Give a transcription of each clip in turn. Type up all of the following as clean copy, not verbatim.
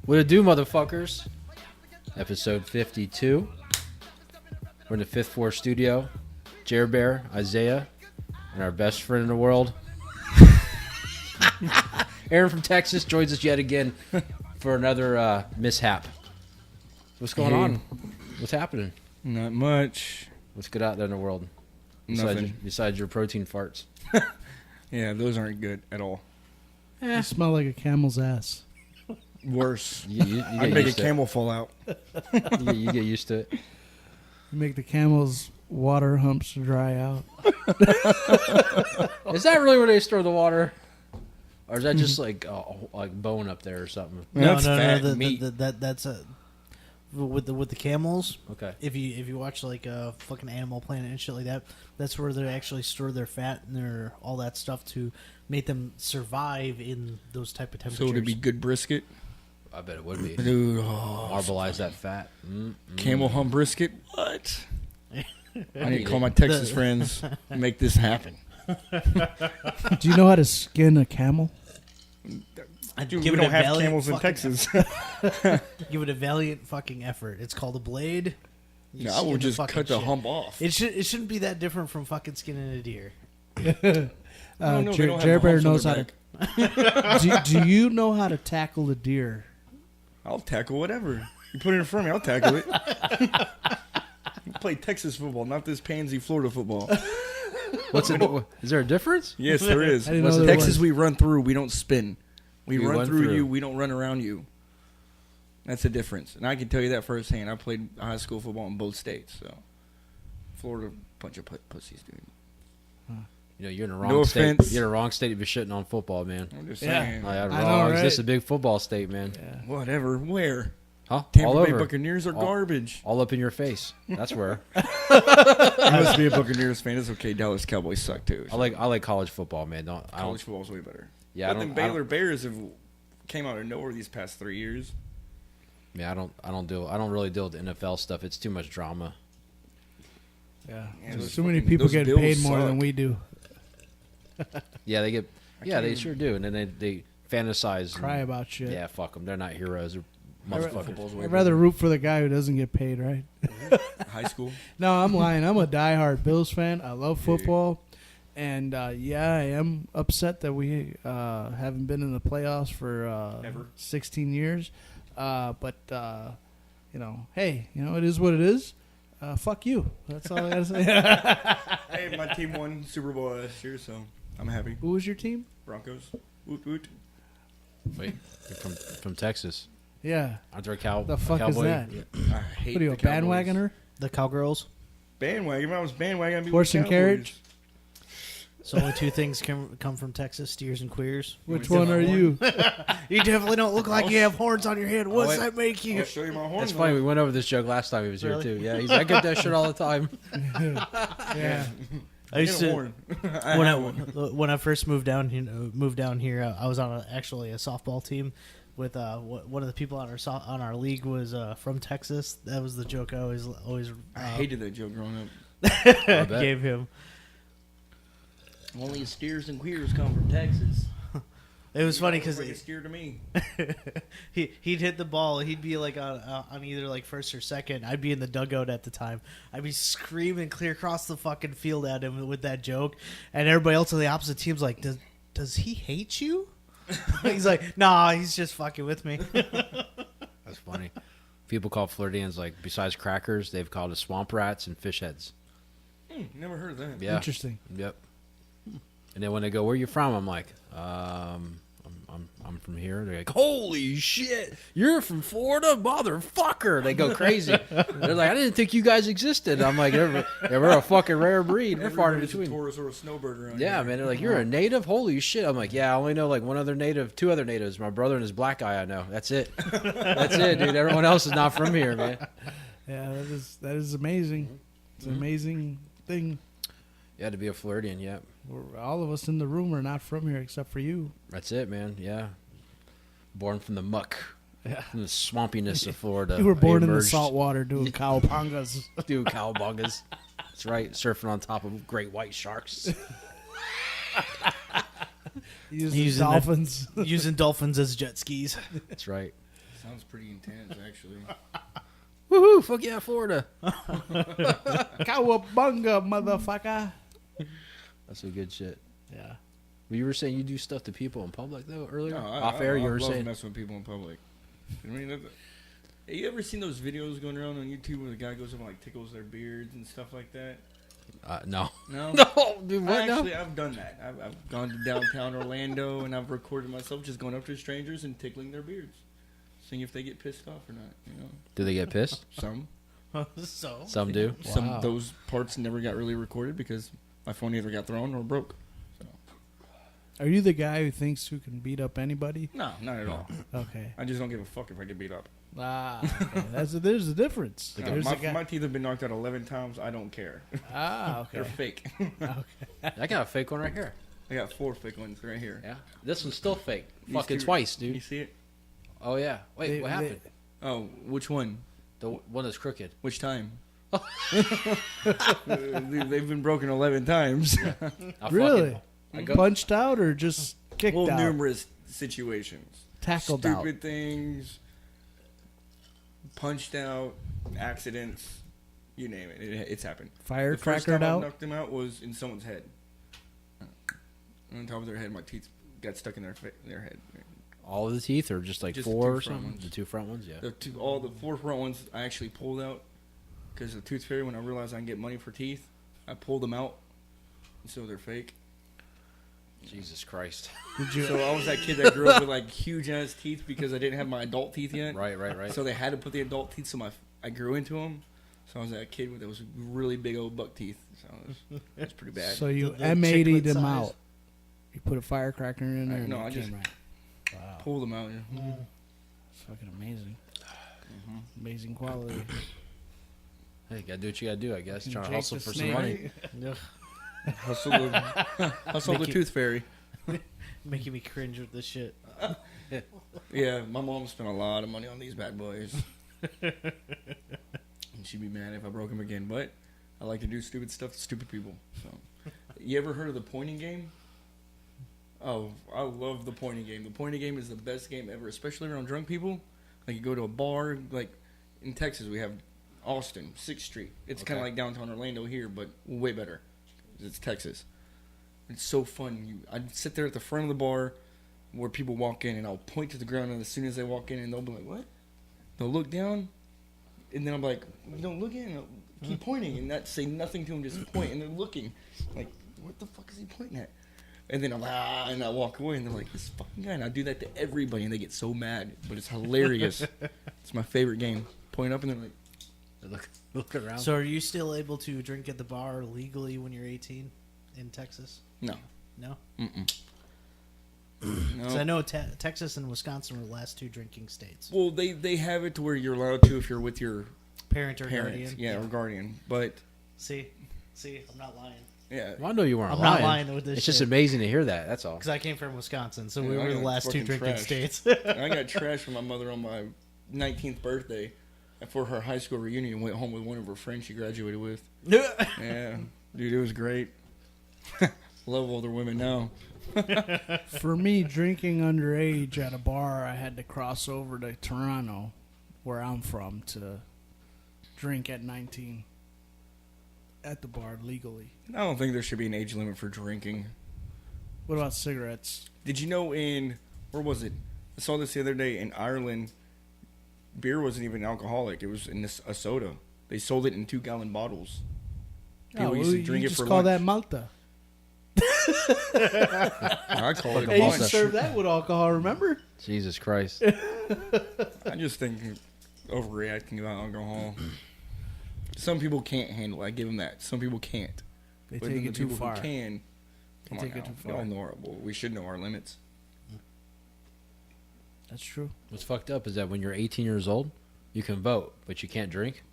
What it do, motherfuckers? Episode 52. We're in the Fifth Floor studio. Jer Bear, Isaiah, and our best friend in the world, Aaron from Texas, joins us yet again for another mishap. What's going on? What's happening? Not much. What's good out there in the world? Nothing. Besides your protein farts. Yeah, those aren't good at all. You smell like a camel's ass. Worse. You I'd make a camel fall out. You get used to it. You make the camel's water humps dry out. Is that really where they store the water? Or is that just like bone up there or something? That's fat meat. That's a with the camels. Okay. If you watch like a fucking Animal Planet and shit like that, that's where they actually store their fat and their all that stuff to make them survive in those type of temperatures. So would it be good brisket? I bet it would be. Dude, Marbleize that fat. camel hump brisket? What? I need to call my Texas friends and make this happen. Do you know how to skin a camel? Dude, we don't have camels in Texas. Give it a valiant fucking effort. It's called a blade. You I skin will the just fucking cut the shit. hump off. It shouldn't be that different from fucking skinning a deer. No, they don't have Jer the Bear humps on knows how their to. Do you know how to tackle a deer? I'll tackle whatever. You put it in front of me, I'll tackle it. You play Texas football, not this pansy Florida football. Is there a difference? Yes, there is. I didn't know there Texas, was. we run through, we don't spin. We You run run through through. you, we don't run around you. That's the difference. And I can tell you that firsthand. I played high school football in both states, so Florida, bunch of pussies, dude. You know, you're in the wrong No state. offense. You're in the wrong state to be shitting on football, man. I'm just Yeah. saying. Like, I know, wrong. right? This is a big football state, man. Whatever. Where? Huh? All Tampa Bay over. Buccaneers are garbage. All up in your face. That's where. You must be a Buccaneers fan. It's okay. Dallas Cowboys suck too. I like college football, man. College football's way better. Yeah, But then Baylor Bears have came out of nowhere these past 3 years. Yeah, I don't really deal with the NFL stuff. It's too much drama. Yeah. Man, those So many fucking- people those get Bills paid more suck. than we do. Yeah, they get. Yeah, can't they even- sure do, and then they fantasize. Cry and, about shit. Yeah, fuck them. They're not heroes. They're motherfuckers. Football's way I'd rather root for the guy who doesn't get paid, right? better. High school. No, I'm lying. I'm a diehard Bills fan. I love football. And, yeah, I am upset that we haven't been in the playoffs for Ever. 16 years. But, you know, hey, you know, it is what it is. Fuck you. That's all I got to say. Hey, my team won Super Bowl last year, so I'm happy. Who was your team? Broncos. Woot woot. Wait, you're from Texas. Yeah. Aren't there The fuck is cowboy? that? I hate What are you, a the Cowboys. bandwagoner? The Cowgirls. Bandwagon. If I was bandwagon, I'd be Horse with and the carriage? So only two things come from Texas: steers and queers. Which me to one see are my you? You definitely don't look like you have horns on your head. What's wait. that make you? I'll show you my horns. That's funny. We went over this joke last time he was Really? here too. Yeah, he's like, I get that shit all the time. Yeah. I used Get a to horn. when I first moved down here. I was on actually a softball team with one of the people on our league was from Texas. That was the joke I always I hated that joke growing up. I bet. gave him. Only steers and queers come from Texas. It was funny Because because like a steer to me. he'd hit the ball. He'd be like on either like first or second. I'd be in the dugout at the time. I'd be screaming clear across the fucking field at him with that joke, and everybody else on the opposite team's like, "Does he hate you?" He's like, "Nah, he's just fucking with me." That's funny. People call Floridians, like, besides crackers, they've called us swamp rats and fish heads. Never heard of that. Yeah. Interesting. Yep. And then when they go, "Where you from?" I'm like, I'm from here. They're like, "Holy shit, you're from Florida, motherfucker!" They go crazy. They're like, "I didn't think you guys existed." I'm like, "We're a fucking rare breed. We're far in Everybody's a between." Taurus or a snowbird around Yeah, here. man. They're like, "You're a native? Holy shit!" I'm like, "Yeah, I only know like two other natives. My brother and his black guy. I know. That's it. That's it, dude. Everyone else is not from here, man." Yeah, that is amazing. It's an amazing thing. You had to be a Floridian, yeah. All of us in the room are not from here except for you. That's it, man. Yeah. Born from the muck. Yeah. From the swampiness of Florida. You were born in the Emerged salt water doing cowabungas. Dude, cowabungas. That's right. Surfing on top of great white sharks. Using dolphins. Using dolphins as jet skis. That's right. Sounds pretty intense, actually. Woohoo! Fuck yeah, Florida. Cowabunga, motherfucker. That's some good shit. Yeah. Well, you were saying you do stuff to people in public, though, earlier? No, Off air, you were love saying? messing with people in public. I mean, have you ever seen those videos going around on YouTube where the guy goes up and like tickles their beards and stuff like that? No. No. No, dude, what now? Actually, I've done that. I've gone to downtown Orlando and I've recorded myself just going up to strangers and tickling their beards, seeing if they get pissed off or not. You know, Do they get pissed? some So Some do. Wow. those parts never got really recorded because my phone either got thrown or broke. Are you the guy who thinks who can beat up anybody? No, not at all. Okay. I just don't give a fuck if I get beat up. Okay. There's a difference. No, There's a guy. my teeth have been knocked out 11 times. I don't care. Okay. They're fake. I got a fake one right here. I got 4 fake ones right here. Yeah. This one's still fake. These Fucking two- twice, You dude. see it? Oh, yeah. Wait, They- what they- happened? Oh, which one? The one that's crooked. Which time? They've been broken 11 times. I Really? I go- Punched out or just kicked Well, out? numerous situations. Tackled out. Stupid things. Punched out. Accidents. You name it. It's happened. The first Firecrackered time I out? knocked them out was in someone's head. On top of their head, my teeth got stuck in their head. All of the teeth, or just like Just the 4 two or front something? ones. The 2 front ones, yeah. All the 4 front ones I actually pulled out because the tooth fairy, when I realized I can get money for teeth, I pulled them out. So they're fake. Jesus Christ. Did you? So I was that kid that grew up with like huge ass teeth because I didn't have my adult teeth yet. Right. So they had to put the adult teeth, so I grew into them. So I was that kid that was really big old buck teeth. So it was pretty bad. So you The M80'd chiclet them size. out. You put a firecracker in there. No, and I it just- came right. Wow. Pull them out. Yeah. It's fucking amazing. Amazing quality. Hey, gotta do what you gotta do, I guess. Trying to Jake hustle the for Snake. some money. Hustle the tooth fairy. Making me cringe with this shit. Yeah, my mom spent a lot of money on these bad boys. And she'd be mad if I broke them again. But I like to do stupid stuff to stupid people. So, you ever heard of the pointing game? Oh, I love the pointing game. The pointing game is the best game ever, especially around drunk people. Like you go to a bar, like in Texas we have Austin, 6th Street. It's kind of Okay. like downtown Orlando here, but way better. It's Texas. It's so fun. I'd sit there at the front of the bar where people walk in, and I'll point to the ground, and as soon as they walk in, and they'll be like, "What?" They'll look down, and then I'm like, "Don't look in." I'll keep pointing and not say nothing to them, just point, and they're looking like, "What the fuck is he pointing at?" And then I'm like, and I walk away, and they're like, "This fucking guy." And I do that to everybody, and they get so mad, but it's hilarious. It's my favorite game. Point up, and they're like, Look around. So are you still able to drink at the bar legally when you're 18 in Texas? "No, No? mm-mm." Because I No. know Texas and Wisconsin were the last 2 drinking states. Well, they have it to where you're allowed to if you're with your Parent or parent, guardian. yeah, or guardian. But See, I'm not lying. yeah, Well, I know you weren't I'm lying. not lying with this It's just shit. amazing to hear that. That's all. Because I came from Wisconsin, so Yeah, we I were the got last 2 fucking drinking trashed. states. I got trashed from my mother on my 19th birthday for her high school reunion. Went home with one of her friends she graduated with. Yeah, dude, it was great. Love older women now. For me, drinking underage at a bar, I had to cross over to Toronto, where I'm from, to drink at 19 at the bar legally. I don't think there should be an age limit for drinking. What about cigarettes? Did you know where was it? I saw this the other day in Ireland. Beer wasn't even alcoholic. It was in a soda. They sold it in 2-gallon bottles. People used to you drink it just for call lunch. that Malta. I call it Fucking a They Malta. used to bunch. serve that with alcohol, remember? Jesus Christ. I just think overreacting about alcohol. Some people can't handle it. I give them that. Some people can't. They But take then it the too people far. who can, come on take it now. too We far. all know we should know our limits. That's true. What's fucked up is that when you're 18 years old, you can vote, but you can't drink.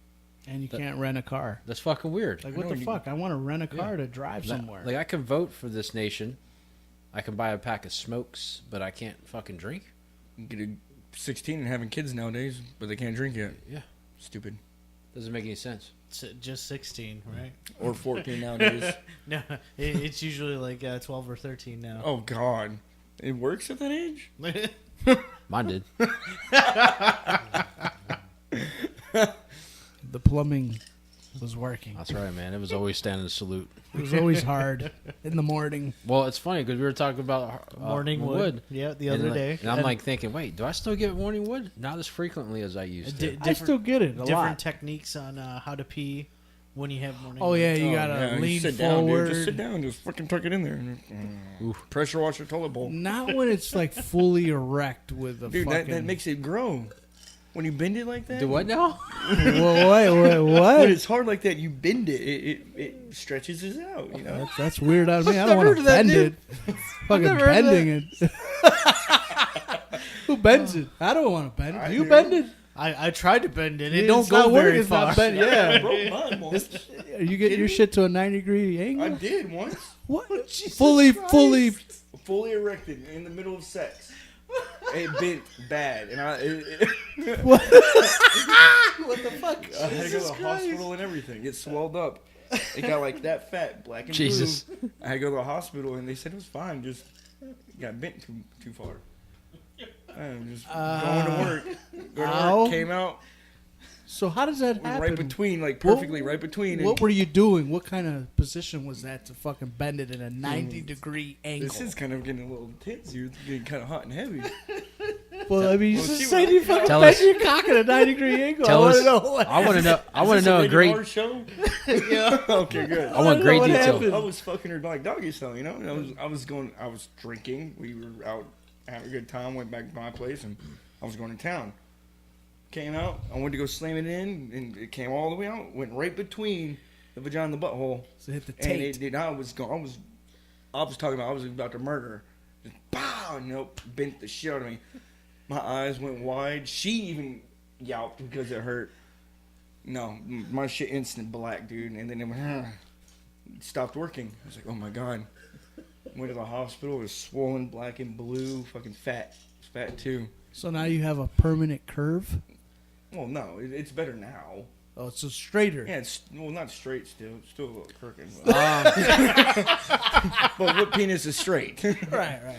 And you can't rent a car. That's fucking weird. Like, what the fuck? I want to rent a car to drive somewhere. Like, I can vote for this nation. I can buy a pack of smokes, but I can't fucking drink. You get a 16 and having kids nowadays, but they can't drink yet. Yeah. Stupid. Doesn't make any sense. It's just 16, right? Or 14 nowadays. No, it's usually like 12 or 13 now. Oh, God. It works at that age? Mine did. The plumbing was working. That's right, man. It was always standing to salute. It was always hard in the morning. Well, it's funny because we were talking about Morning wood. Yeah, the And other like- day. And I'm like thinking, wait, do I still get morning wood? Not as frequently as I used to. I still get it a different lot. techniques on how to pee when you have morning Oh, wood. yeah, you Oh, gotta yeah, you lean sit down, forward. dude. Just sit down. Just fucking tuck it in there. Pressure wash your toilet bowl. Not when it's like fully erect with a Dude, fucking... that makes it grow. When you bend it like that. Do what now? Wait, When what? it's hard like that, you bend it. It stretches it out, you know? That's weird out of me. I never don't want heard to of that, bend dude. it. Fucking never heard of bending it. Who bends it? I don't want to bend it. I Do you do. bend it? I tried to bend it. It It's don't not go working, very it's far. not bent. Yeah. Broke mine once. You get your shit to a 90-degree angle? I did once. What? Fully Fully erected in the middle of sex. It bent bad. And What? what the fuck? I had to go to the hospital and everything. It swelled up. It got like that fat, black and Jesus. blue. I had to go to the hospital and they said it was fine. Just got bent too far. I'm just going to work. Going to ow. work. Came out So how does that happen? right between, like perfectly right between. What And were you doing? What kind of position was that to fucking bend it in a 90-degree angle? this is kind of getting a little tense. You're getting kind of hot and heavy. Well, I mean, you Well, just see said what- you fucking Tell bend us- your cock at a 90-degree angle. Tell I want us- to know what I want to know. I want to Is this know a rated great. R show? Yeah. Okay, good. I want know great what detail. happened. I was fucking her like doggy style, you know. And I was drinking. We were out having a good time. Went back to my place, and I was going to town. Came out. I went to go slam it in, and it came all the way out. Went right between the vagina and the butthole. So hit the And taint. it did. I was talking about. I was about to murder her. Just pow! Nope. Bent the shit out of me. My eyes went wide. She even yelped because it hurt. No, my shit instant black, dude. And then it went, stopped working. I was like, oh my god. Went to the hospital. It was swollen, black and blue, fucking fat. It's fat too. So now you have a permanent curve? Well, no, it's better now. Oh, it's a straighter. Yeah, it's not straight still. It's still a little crooked. Um, But what penis is straight? Right, yeah.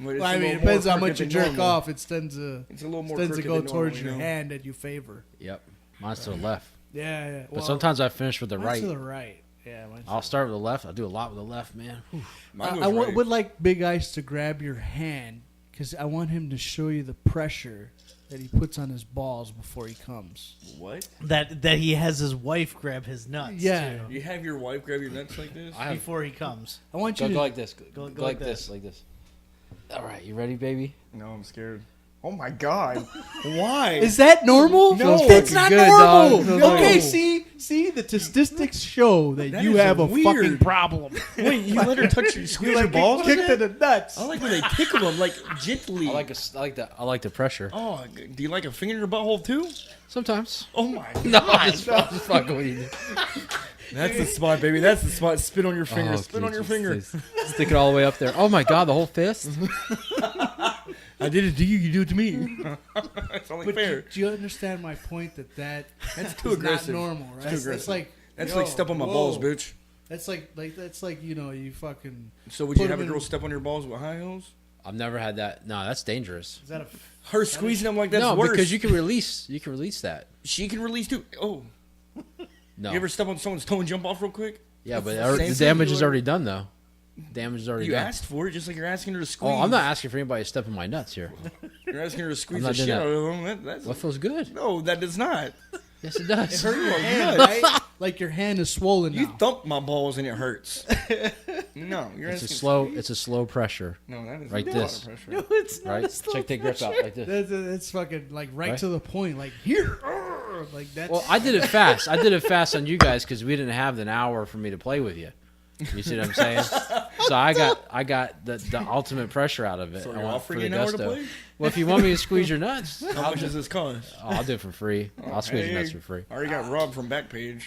But it's Well, I a mean, little it depends more how much crooked you than jerk normal. off. It tends to It's a little more go crooked than towards normal, your you know? hand that you favor. yep. Mine's to the left. Yeah, yeah. But sometimes I finish with the mine's right. to the right. Yeah, mine's I'll start with the left. I'll do a lot with the left, man. Whew. Mine I goes right. would like Big Ice to grab your hand because I want him to show you the pressure that he puts on his balls before he comes. What? That he has his wife grab his nuts. Yeah. too, You have your wife grab your nuts like this? I have before he comes. I want go, you go to. like this. Go, Go like like this. Like this. All right, you ready, baby? No, I'm scared. Oh my god. Why? Is that normal? No. That's Fucking not good, normal. dog. No. Okay, see, the statistics show that, That you is have a weird. fucking problem. Wait, you let her touch your squeeze your balls? like Kicked that? in the nuts. I like when they tickle them, like gently. I like the pressure. Oh, do you like a finger in your butthole too? Sometimes. Oh my No, god. I'm just fucking with you. That's the spot, baby. That's the spot. Spit on your finger. Oh, Spit on your Jesus. finger. Stick it all the way up there. Oh my god, the whole fist. I did it to you. You do it to me. It's only But fair. do you understand my point that That's too is aggressive. not normal, right? too That's aggressive. like That's yo, like step on my whoa. balls, bitch. That's like you fucking. So would Put you have a them in- girl step on your balls with high heels? I've never had that. No, that's dangerous. Is that a? Her squeezing them like that's no, worse. because you can release that. She can release too. Oh, No. you ever step on someone's toe and jump off real quick? yeah, but That's the same the thing damage you is were- already done though. Damage is already You done. asked for it, just like you're asking her to squeeze. Oh, I'm not asking for anybody to step in my nuts here. You're asking her to squeeze not the shit doing out that. of them. That's What feels good? no, that does not. Yes, it does. Hurt your Oh, hand, nuts. right? Like your hand is swollen You now. thump my balls and it hurts. No, you're It's a asking. slow. It's a slow pressure. No, that is Like a lot this. of pressure. it's not Right? a slow Check the grip out like this. That's fucking like right, Right? to the point. Like here, like that's. Well, I did it fast. I did it fast on you guys because we didn't have an hour for me to play with you. You see what I'm saying? So I got the ultimate pressure out of it. So I you're want offering for an the hour to gusto. play? Well, if you want me to squeeze your nuts, How much does this cost? I'll do it for free. I'll squeeze your Hey, nuts for free. I already got robbed from Backpage.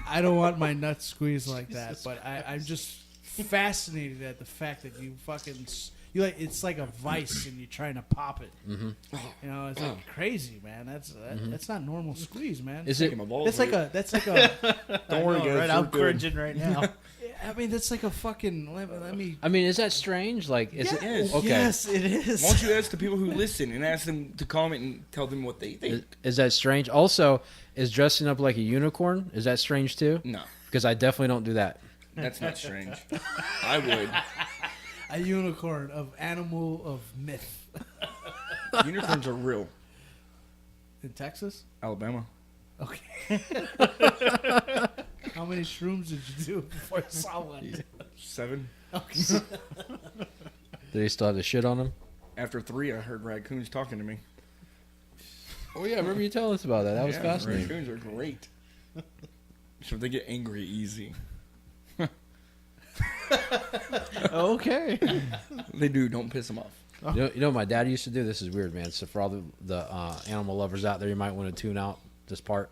I don't want my nuts squeezed like that, but I'm just fascinated at the fact that you fucking you like it's like a vice and you're trying to pop it. Mm-hmm. You know, it's like crazy, man. That's not normal squeeze, man. Is it? Making my balls That's like a Don't worry, I know, guys. right? we're I'm good. cringing right now. I mean that's like a fucking let me I mean, is that strange? Like, is it? Yes. Okay. Yes, it is. Why don't you ask the people who listen and ask them to comment and tell them what they think? Is that strange? Also, is dressing up like a unicorn? Is that strange too? No, Because I definitely don't do that. that's not strange. I would. a unicorn of animal of myth Unicorns are real. in Texas. Alabama. Okay. How many shrooms did you do before you saw one? 7. Okay. Do they still have the shit on them? After 3, I heard raccoons talking to me. Oh yeah, remember you telling us about that? That was Yeah, fascinating. Raccoons are great. So they get angry easy. Okay. They do. Don't piss them off. You know what my dad used to do? This is weird, man. So for all the animal lovers out there, you might want to tune out this part.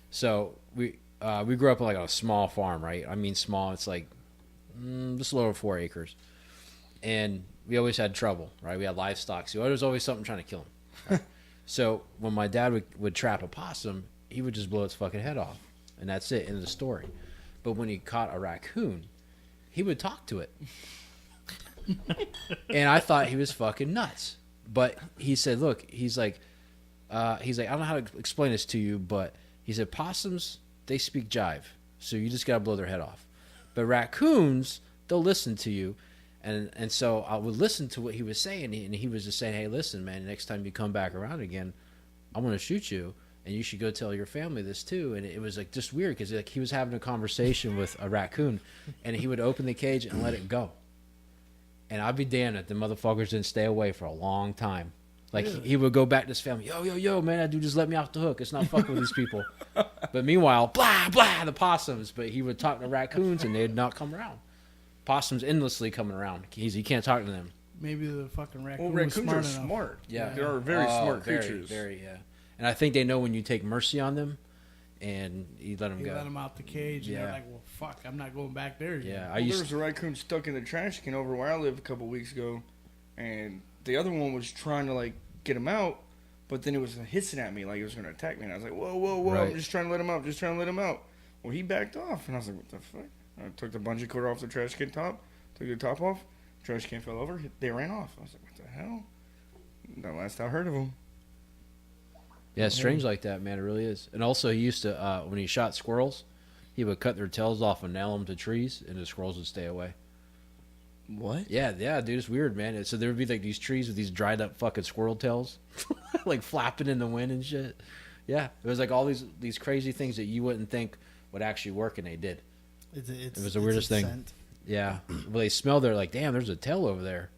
So we grew up like on a small farm, right? I mean small. It's like just a little over 4 acres, and we always had trouble, right? We had livestock, so there was always something trying to kill them. Right? So when my dad would trap a possum, he would just blow its fucking head off, and that's it. End of the story. But when he caught a raccoon, he would talk to it. And I thought he was fucking nuts. But he said, look, he's like, I don't know how to explain this to you, but he said, possums, they speak jive. So you just got to blow their head off. But raccoons, they'll listen to you. And so I would listen to what he was saying. And he was just saying, hey, listen, man, next time you come back around again, I'm going to shoot you. And you should go tell your family this too. And it was like just weird because like he was having a conversation with a raccoon, and he would open the cage and let it go. And I'd be damned if the motherfuckers didn't stay away for a long time. Like he would go back to his family, yo, man, that dude just let me off the hook. It's not fucking with these people. But meanwhile, blah blah, the possums. But he would talk to raccoons and they'd not come around. Possums endlessly coming around. He can't talk to them. Maybe the fucking raccoon Well, was raccoons smart are enough. smart. Yeah, They are very smart very, creatures. Very, yeah. And I think they know when you take mercy on them, and you let them You go. let them out the cage, and Yeah. they're like, "Well, fuck, I'm not going back there." Again. Yeah, I Well, there used was a raccoon stuck in the trash can over where I live a couple weeks ago, and the other one was trying to like get him out, but then it was hissing at me like it was going to attack me, and I was like, whoa, Right. I'm just trying to let him out, Well, he backed off, and I was like, what the fuck? I took the bungee cord off the trash can top, took the top off, trash can fell over, they ran off. I was like, what the hell? The last I heard of him. Yeah, it's strange like that, man. It really is. And also, he used to when he shot squirrels, he would cut their tails off and nail them to trees, and the squirrels would stay away. What? Yeah, dude, it's weird, man. So there would be like these trees with these dried up fucking squirrel tails, like flapping in the wind and shit. Yeah, it was like all these crazy things that you wouldn't think would actually work, and they did. It was the weirdest thing. Scent. Yeah, well, they smell. They're like, damn, there's a tail over there.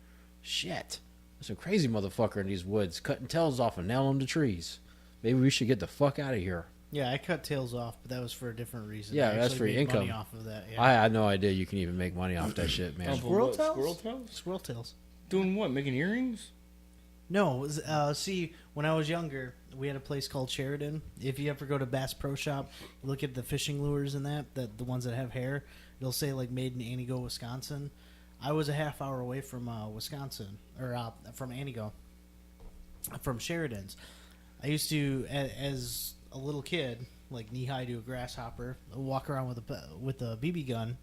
Shit, there's a crazy motherfucker in these woods cutting tails off and nailing them to trees. Maybe we should get the fuck out of here. Yeah, I cut tails off, but that was for a different reason. Yeah, I that's actually for made income. money off of that. Yeah. I had no idea you can even make money off that shit, man. Squirrel What, tails? Squirrel tails? Squirrel tails. Doing what? Making earrings? No, it was, see, when I was younger, we had a place called Sheridan. If you ever go to Bass Pro Shop, look at the fishing lures and that the ones that have hair, it'll say like made in Antigo, Wisconsin. I was a half hour away from Wisconsin, or from Antigo, from Sheridan's. I used to, as a little kid, like knee high to a grasshopper, walk around with a BB gun.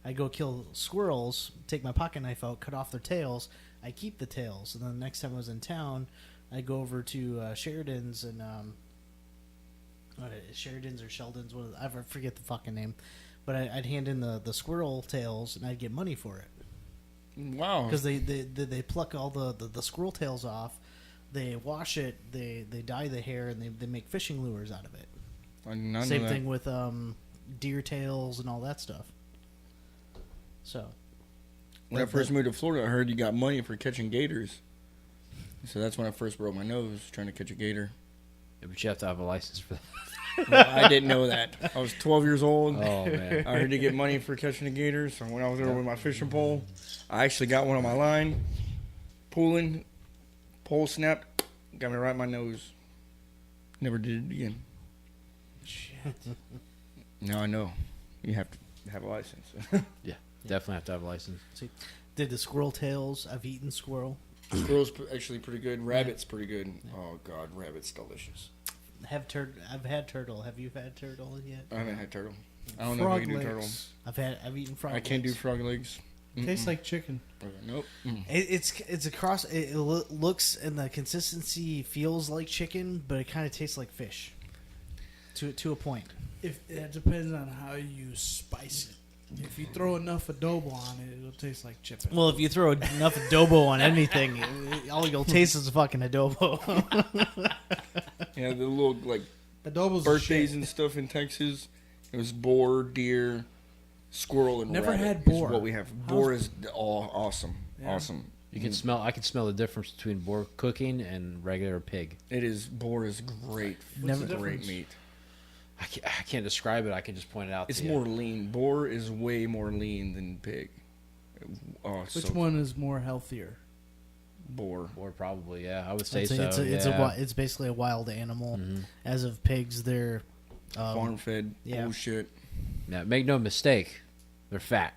I go kill squirrels, take my pocket knife out, cut off their tails. I keep the tails, and then the next time I was in town, I go over to Sheridan's and Sheridan's or Sheldon's, I forget the fucking name, but I'd hand in the squirrel tails, and I'd get money for it Wow. because they pluck all the squirrel tails off, they wash it, they dye the hair, and they make fishing lures out of it. I did not know Same that. thing with deer tails and all that stuff. So. When I first moved to Florida, I heard you got money for catching gators. So that's when I first broke my nose trying to catch a gator. Yeah, but you have to have a license for that. I didn't know that. I was 12 years old. Oh man. I had to get money for catching a gator, so when I was there with my fishing pole, I actually got one on my line, pulling, pole snapped, got me right in my nose. Never did it again. Shit. Now I know you have to have a license. Yeah, definitely have to have a license. Did the squirrel tails? I've eaten squirrel. Squirrel's actually pretty good. Rabbit's pretty good. Oh god, rabbit's delicious. I've had turtle. Have you had turtle yet? I haven't had turtle. I don't know if I Frog can do turtle. legs. I've eaten frog. I can't do legs. frog legs. Tastes like chicken. Nope. It's a cross. It looks and the consistency feels like chicken, but it kind of tastes like fish. To a point. If it depends on how you spice it. If you throw enough adobo on it, it'll taste like chicken. Well, if you throw enough adobo on anything, all you'll taste is fucking adobo. Yeah, the little like Adobo's birthdays shit. and stuff in Texas. It was boar, deer, squirrel, and Never rabbit had is boar. what we have. Boar is awesome. Yeah. Awesome. You can smell. I can smell the difference between boar cooking and regular pig. It is. Boar is great. What's It's the great difference? meat. I can't describe it. I can just point it out. It's to you. more lean. Boar is way more lean than pig. Oh, it's Which so one is more healthier? Boar. Or probably, yeah. I would say It's, so. it's basically a wild animal. Mhm. As of pigs, they're Farm fed yeah. bullshit. Now, make no mistake, they're fat.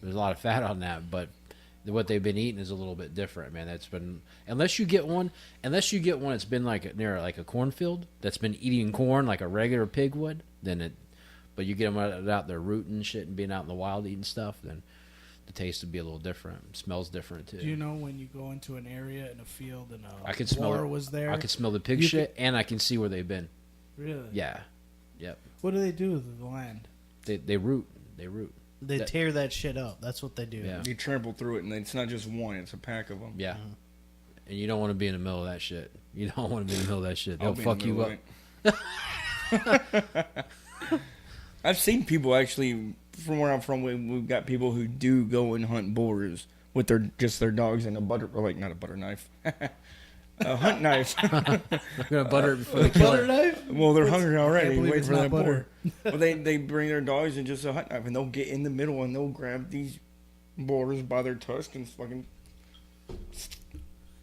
There's a lot of fat on that, but what they've been eating is a little bit different, man. That's been unless you get one that's been like near like a cornfield that's been eating corn like a regular pig would. Then it, but you get them out there rooting shit and being out in the wild eating stuff, then the taste would be a little different. It smells different too. Do you know when you go into an area in a field and I can a smell boar it. was there? I can smell the pig You shit, and I can see where they've been. Really? Yeah, yep. What do they do with the land? They root. They root. they That- tear that shit up. That's what they do. Yeah. You trample through it, and it's not just one; it's a pack of them. Yeah. And you don't want to be in the middle of that shit. You don't want to be in the middle of that shit. They'll I'll be in the fuck you middle up. of it. I've seen people actually from where I'm from. We've got people who do go and hunt boars with their dogs and not a butter knife, a hunt knife. We're gonna butter it before they kill Butter it. knife? Well, they're hungry already, believe waiting it's for not that butter. boar. Well, they bring their dogs and just a hunt knife, and they'll get in the middle and they'll grab these boars by their tusk and fucking.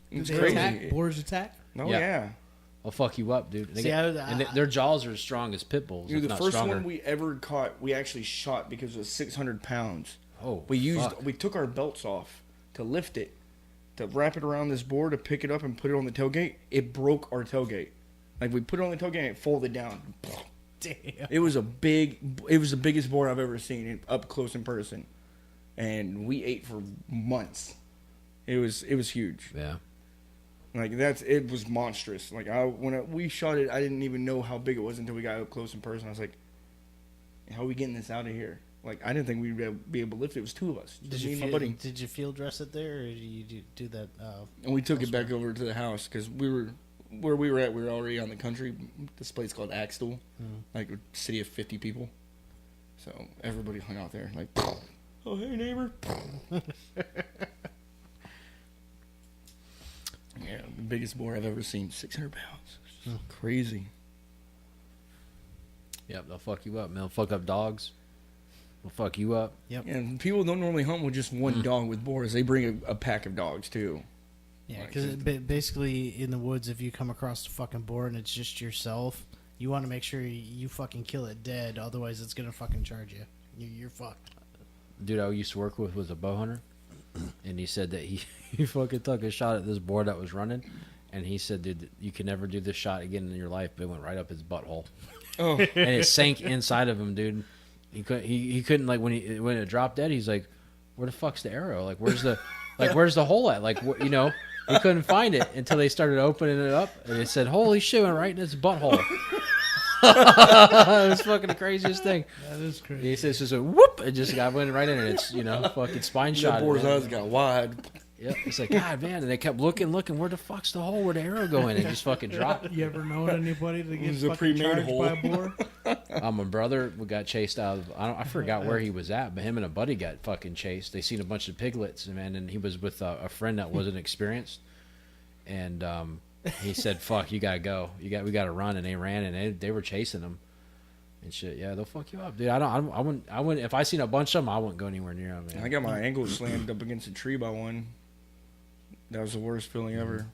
It's They crazy. attack? Boars attack? Oh Yeah. yeah. I'll fuck you up, dude. They See, get- I- and their jaws are as strong as pit bulls. Dude, if the not first stronger. one we ever caught, we actually shot because it was 600 pounds. Oh, We took our belts off to lift it, to wrap it around this board, to pick it up and put it on the tailgate. It broke our tailgate. Like we put it on the tailgate and it folded down. Damn. It was the biggest board I've ever seen up close in person, and we ate for months. It was huge. Yeah. Like it was monstrous. Like we shot it, I didn't even know how big it was until we got up close in person. I was like, "How are we getting this out of here?" Like I didn't think we'd be able to lift it. It was two of us, Did just you me and my field, buddy. did you field dress it there, or did you do that? And we took it back over to the house because where we were at. We were already on the country. This place called Axtell, like a city of 50 people. So everybody hung out there, like, "Oh hey neighbor." Yeah, the biggest boar I've ever seen, 600 pounds. It's just crazy. Yep. They'll fuck you up, man. They'll fuck up dogs. They'll fuck you up. And people don't normally hunt with just one dog with boars. They bring a pack of dogs too. Yeah, Like, because basically in the woods, if you come across a fucking boar and it's just yourself, you want to make sure you fucking kill it dead. Otherwise, it's gonna fucking charge you. You're fucked. Dude I used to work with was a bow hunter, and he said that he fucking took a shot at this boar that was running, and he said, "Dude, you can never do this shot again in your life." But it went right up his butthole, Oh, and it sank inside of him, dude. He couldn't like when it dropped dead. He's like, "Where the fuck's the arrow? Like where's the hole at? Like you know." He couldn't find it until they started opening it up, and it said, "Holy shit!" Went right in his butthole. It was fucking the craziest thing. That is He crazy. says, "Just a whoop!" It just got went right in, and it's fucking spine that shot. boar's eyes got wide. Yep. It's like, God, man. And they kept looking. Where the fuck's the hole? Where'd the arrow go in? It just fucking dropped. You ever known anybody to get was a fucking pre-made charged hole. by a boar? My brother got chased out of. I forgot where he was at, but him and a buddy got fucking chased. They seen a bunch of piglets, man, and he was with a friend that wasn't experienced, and He said, "Fuck, you gotta go. We gotta run," and they ran, and they were chasing him and shit. Yeah, they'll fuck you up, dude. I wouldn't. If I seen a bunch of them, I wouldn't go anywhere near them. Man. I got my ankle slammed up against a tree by one. That was the worst feeling ever.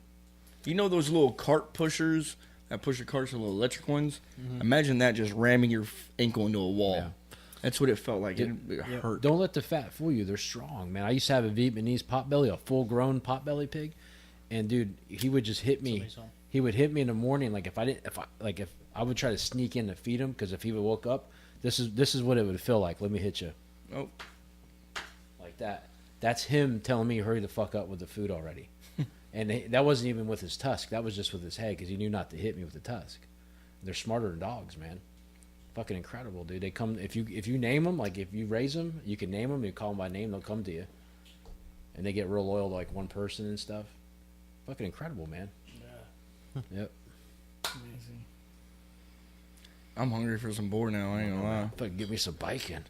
You know those little cart pushers that push the carts, the little electric ones? Imagine that just ramming your ankle into a wall. Yeah. That's what it felt like. It hurt. Don't let the fat fool you. They're strong, man. I used to have a Vietnamese potbelly, a full-grown potbelly pig, and dude, he would just hit me. Somebody's home. He would hit me in the morning, like if I would try to sneak in to feed him, because if he would woke up, this is what it would feel like. Let me hit you, Oh, like that. That's him telling me hurry the fuck up with the food already, and that wasn't even with his tusk. That was just with his head, because he knew not to hit me with the tusk. They're smarter than dogs, man. Fucking incredible, dude. They come if you name them, like if you raise them, you can name them. You call them by name, they'll come to you, and they get real loyal to like one person and stuff. Fucking incredible, man. Yeah. Yep. Amazing. I'm hungry for some boar now. I ain't gonna lie. Fucking get me some bacon.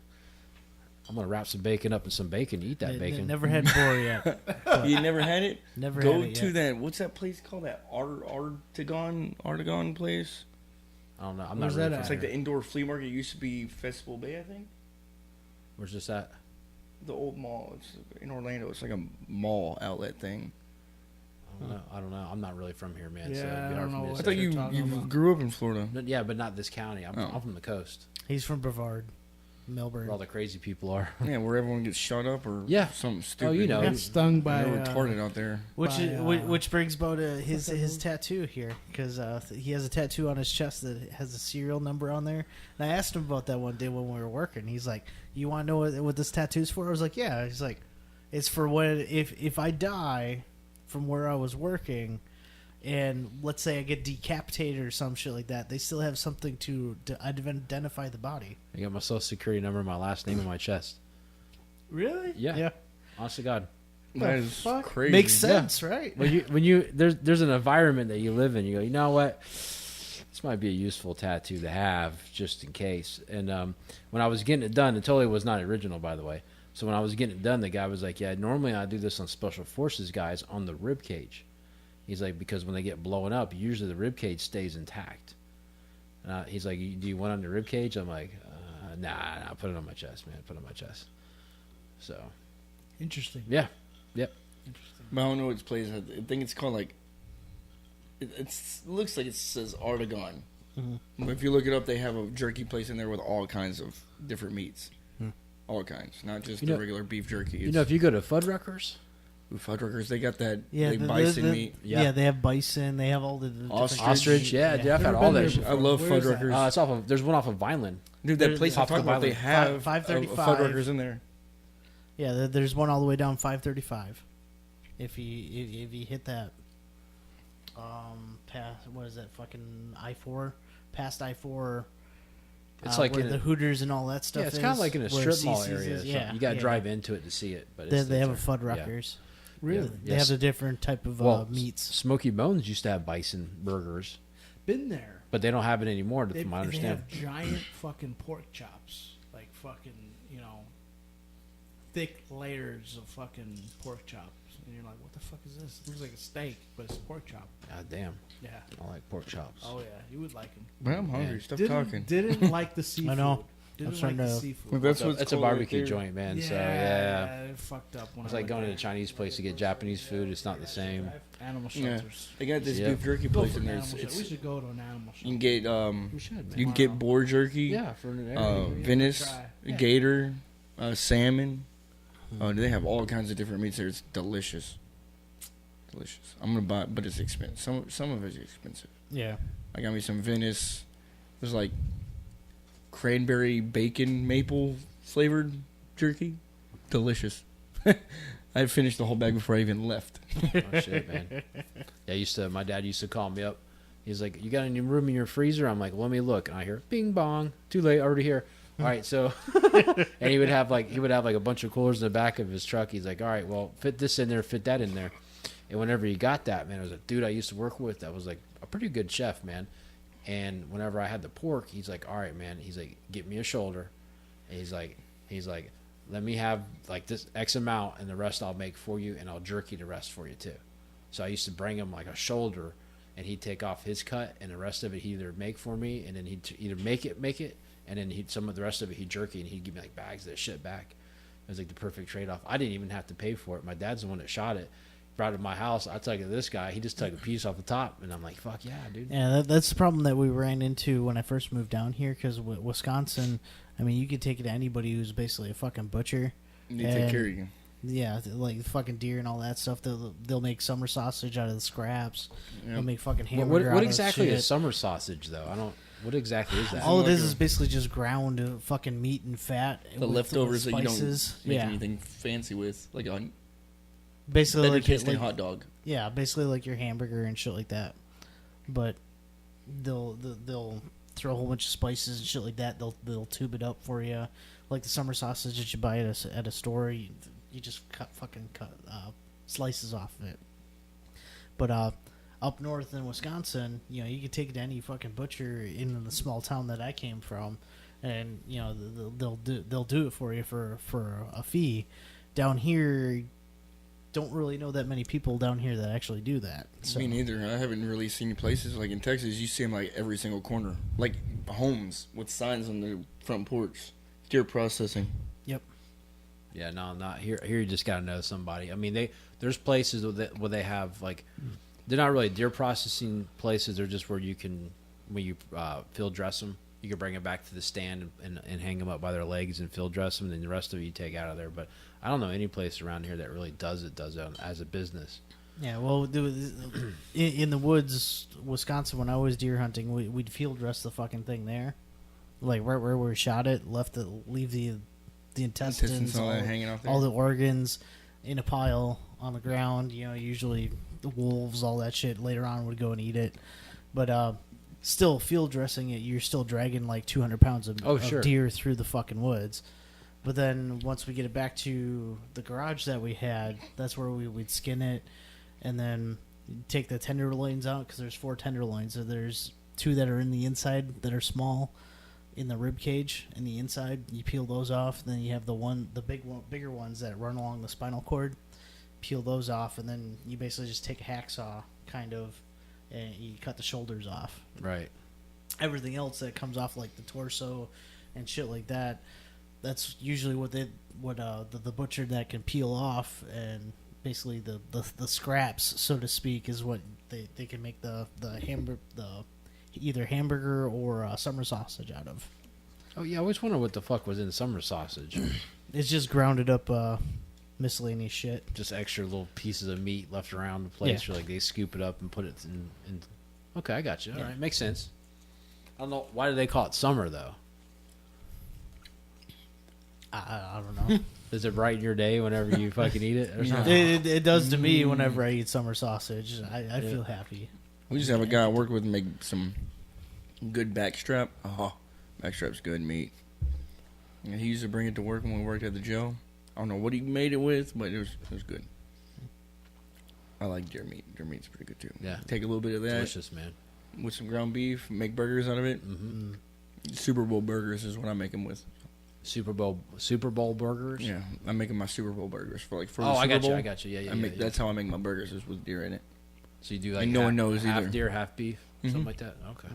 I'm gonna wrap some bacon up in some bacon. Eat that bacon. Never had boar yet. You never had it? Never Go had it to yet. that. What's that place called? That Artagon place. I don't know. I'm Where's not really that from It's like here. the indoor flea market. It used to be Festival Bay, I think. Where's this at? The old mall. It's in Orlando. It's like a mall outlet thing. I don't know. I'm not really from here, man. so Yeah, it'd be I hard don't for me know to what I say. thought you're you talking about. grew up in Florida. Yeah, but not this county. I'm Oh. from the coast, He's from Brevard, Melbourne. where all the crazy people are. Yeah, where everyone gets shot up or Yeah. something stupid. Oh, you know. Got stung by They're retarded out there. Which by, is, which brings Bo to his fucking- tattoo here, because he has a tattoo on his chest that has a serial number on there. And I asked him about that one day when we were working. He's like, "You want to know what this tattoo's for?" I was like, "Yeah." He's like, "It's for when if I die from where I was working, and let's say I get decapitated or some shit like that, they still have something to identify the body." I got my social security number, and my last name on my chest. Really? Yeah. Honest to God. That is fuck? crazy. Makes sense, right? When you there's an environment that you live in, you go, you know what, this might be a useful tattoo to have just in case. And when I was getting it done, it totally was not original, by the way. So when I was getting it done, the guy was like, "Yeah, normally I do this on special forces guys on the rib cage." He's like, because when they get blown up, usually the rib cage stays intact. He's like, "Do you want it on the rib cage?" I'm like, "Nah, put it on my chest, man. Put it on my chest." So Interesting. yeah. Interesting. But I don't know what place. I think it's called like. It looks like it says Artagon. But if you look it up, they have a jerky place in there with all kinds of different meats. All kinds, not just You the know- regular beef jerky. You know, if you go to Fuddruckers, Fuddruckers, they got that Yeah, like bison meat. Yeah. They have bison. They have all the different ostrich, yeah, dude, I've had Never all been that there shit. before. I love Where is that? Fuddruckers. It's off of. There's one off of Vineland. Dude, that There's- place I'm off the talking about, they Vineland. have 535. Fuddruckers in there. Yeah, there's one all the way down 535. If you hit that, past what is that fucking I-4, past I-4. It's like where in the a- Hooters and all that stuff. Yeah, it's kind of is, like in a where strip mall CC's area. is. So Yeah, you got to yeah, drive yeah. into it to see it. But They, it's, they have a it's Fuddruckers. Really? They have a different type of well, meats. Smoky Bones used to have bison burgers, Been there. but they don't have it anymore, They, from what I they understand. have giant fucking pork chops, like fucking, thick layers of fucking pork chops, and you're like, what the fuck is this? It looks like a steak, but it's a pork chop. God damn, Yeah. I like pork chops. Oh yeah, you would like them. But I'm hungry. Stop talking. Didn't like the seafood. know. Didn't I'm trying like the to- seafood. Well, that's So what's it's a cool right barbecue there. joint, man. yeah, So yeah, it fucked up when it's I like went going to there. a Chinese place to get Japanese food. It's not the same. Animal Yeah. shelters. They got this Yeah. beef jerky Go place for in an there. animal shelter. We should go to an animal shelter. You can get We should, man. you can get boar jerky. Yeah, for an Venice, Try. Yeah. gator, salmon. They have all kinds of different meats there. It's delicious. Delicious. I'm gonna buy it, but it's expensive. Some of it's expensive. Yeah. I got me some Venice. There's like cranberry bacon maple flavored jerky. Delicious. I finished the whole bag before I even left. Oh shit, man. Yeah, my dad used to call me up. He's like, "You got any room in your freezer?" I'm like, "Let me look." And I hear, "Bing bong, too late, already here." All right, so, and he would have like a bunch of coolers in the back of his truck. He's like, "All right, well, fit this in there, fit that in there." And whenever he got that, man, it was a dude I used to work with that was like a pretty good chef, man. And whenever I had the pork, he's like, "All right, man." He's like, "Get me a shoulder." And he's like, "Let me have like this X amount, and the rest I'll make for you, and I'll jerky the rest for you too." So I used to bring him like a shoulder, and he'd take off his cut, and the rest of it he'd either make for me, and then he'd either make it, and then some of the rest of it he'd jerky, and he'd give me like bags of that shit back. It was like the perfect trade off. I didn't even have to pay for it. My dad's the one that shot it. Brought it to my house. I took it to this guy. He just took a piece off the top, and I'm like, "Fuck yeah, dude." Yeah, that's the problem that we ran into when I first moved down here. Because Wisconsin, I mean, you could take it to anybody who's basically a fucking butcher. They take care of you. Yeah, like fucking deer and all that stuff. They'll make summer sausage out of the scraps. Yep. They'll make fucking But hamburger. what out exactly of is shit. summer sausage, though? I don't. What exactly is that? All it Like is basically just ground fucking meat and fat. The leftovers that you don't spices. make Yeah, anything fancy with, like a basically better like, tasting like hot dog. yeah, basically like your hamburger and shit like that. But they'll throw a whole bunch of spices and shit like that. They'll tube it up for you, like the summer sausage that you buy at a store. You just cut slices off of it. But up north in Wisconsin, you know, you could take it to any fucking butcher in the small town that I came from, and you know they'll do it for you for a fee. Down here, don't really know that many people down here that actually do that. So. Me neither. I haven't really seen places like in Texas. You see them like every single corner, like homes with signs on their front porch. Deer processing. Yep. Yeah, no, not here. Here, you just gotta know somebody. I mean, there's places where they have like, they're not really deer processing places. They're just where you can, when you field dress them, you can bring it back to the stand and hang them up by their legs and field dress them. And then the rest of it you take out of there. But I don't know any place around here that really does it as a business. Yeah, well, in the woods, Wisconsin, when I was deer hunting, we'd field dress the fucking thing there, like right where we shot it. Leave the intestines, all that hanging out there. all the organs in a pile on the ground. You know, usually the wolves, all that shit. Later on, would go and eat it, but still field dressing it. You're still dragging like 200 pounds of sure. deer through the fucking woods. But then once we get it back to the garage that we had, that's where we'd skin it, and then take the tenderloins out because there's 4 tenderloins. So there's 2 that are in the inside that are small, in the rib cage in the inside. You peel those off. Then you have bigger ones that run along the spinal cord. Peel those off, and then you basically just take a hacksaw, kind of, and you cut the shoulders off. Right. Everything else that comes off, like the torso and shit like that, that's usually what the butcher that can peel off, and basically the scraps, so to speak, is what they can make the either hamburger or summer sausage out of. Oh yeah, I always wonder what the fuck was in summer sausage. It's just grounded up miscellaneous shit. Just extra little pieces of meat left around the place, Yeah. or like they scoop it up and put it in. Okay, I got you. All Yeah. right, makes sense. I don't know why do they call it summer though. I don't know. Does it brighten your day whenever you fucking eat it or something? it does to me whenever I eat summer sausage. I feel happy. We just have a guy I work with make some good backstrap. Oh, backstrap's good meat. And he used to bring it to work when we worked at the jail. I don't know what he made it with, but it was good. I like deer meat. Deer meat's pretty good too. Yeah. Take a little bit of that Delicious, man. with some ground beef, make burgers out of it. Mm-hmm. Super Bowl burgers is what I make them with. Super Bowl burgers. Yeah, I'm making my Super Bowl burgers for the Oh, I Super got Bowl. you. I got you. Yeah, yeah. I make yeah. that's how I make my burgers is with deer in it. So you do like And no one knows half either. deer, half beef, Mhm. something like that. Okay.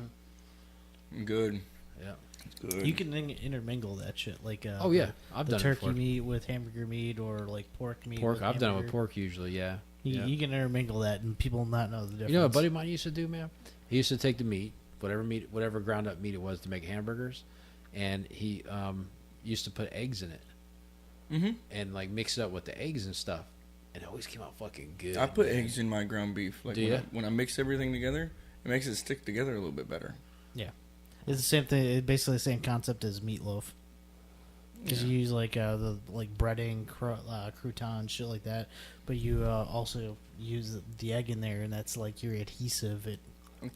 Good. Yeah. It's good. You can intermingle that shit, like Oh yeah, I've the done it turkey before. meat with hamburger meat, or like pork meat. Pork. with I've done it with hamburger. pork usually. Yeah. You, yeah. you can intermingle that, and people not know the difference. You know what a buddy of mine used to do, man? He used to take the meat, whatever ground up meat it was to make hamburgers, and he used to put eggs in it Mm-hmm. and like mix it up with the eggs and stuff, and it always came out fucking good. I put man. eggs in my ground beef. Like Do when ya? when I mix everything together, it makes it stick together a little bit better. It's the same thing. It's basically the same concept as meatloaf. Because you use like the breading, croutons, shit like that, but you also use the egg in there, and that's like your adhesive. It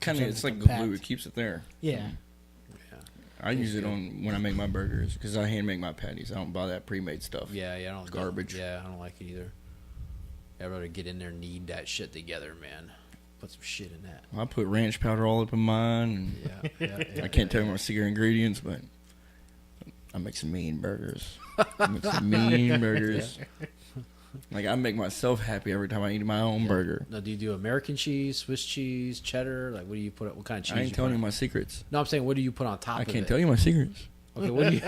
Kind of, Keeps it's it like compact. glue. It keeps it there. yeah. I use it on when I make my burgers because I hand make my patties. I don't buy that pre-made stuff. Yeah, I don't Garbage. Yeah, I don't like it either. Everybody get in there, and knead that shit together, man. Put some shit in that. I put ranch powder all up in mine. Yeah, yeah, yeah. I can't tell you my secret ingredients, but I make some mean burgers. I make some mean burgers. Like, I make myself happy every time I eat my own burger. Now, do you do American cheese, Swiss cheese, cheddar? Like, what do you put? What kind of cheese? I ain't you telling put you on? my secrets. No, I'm saying, what do you put on top I of it? can't tell you my secrets. Okay, what do you?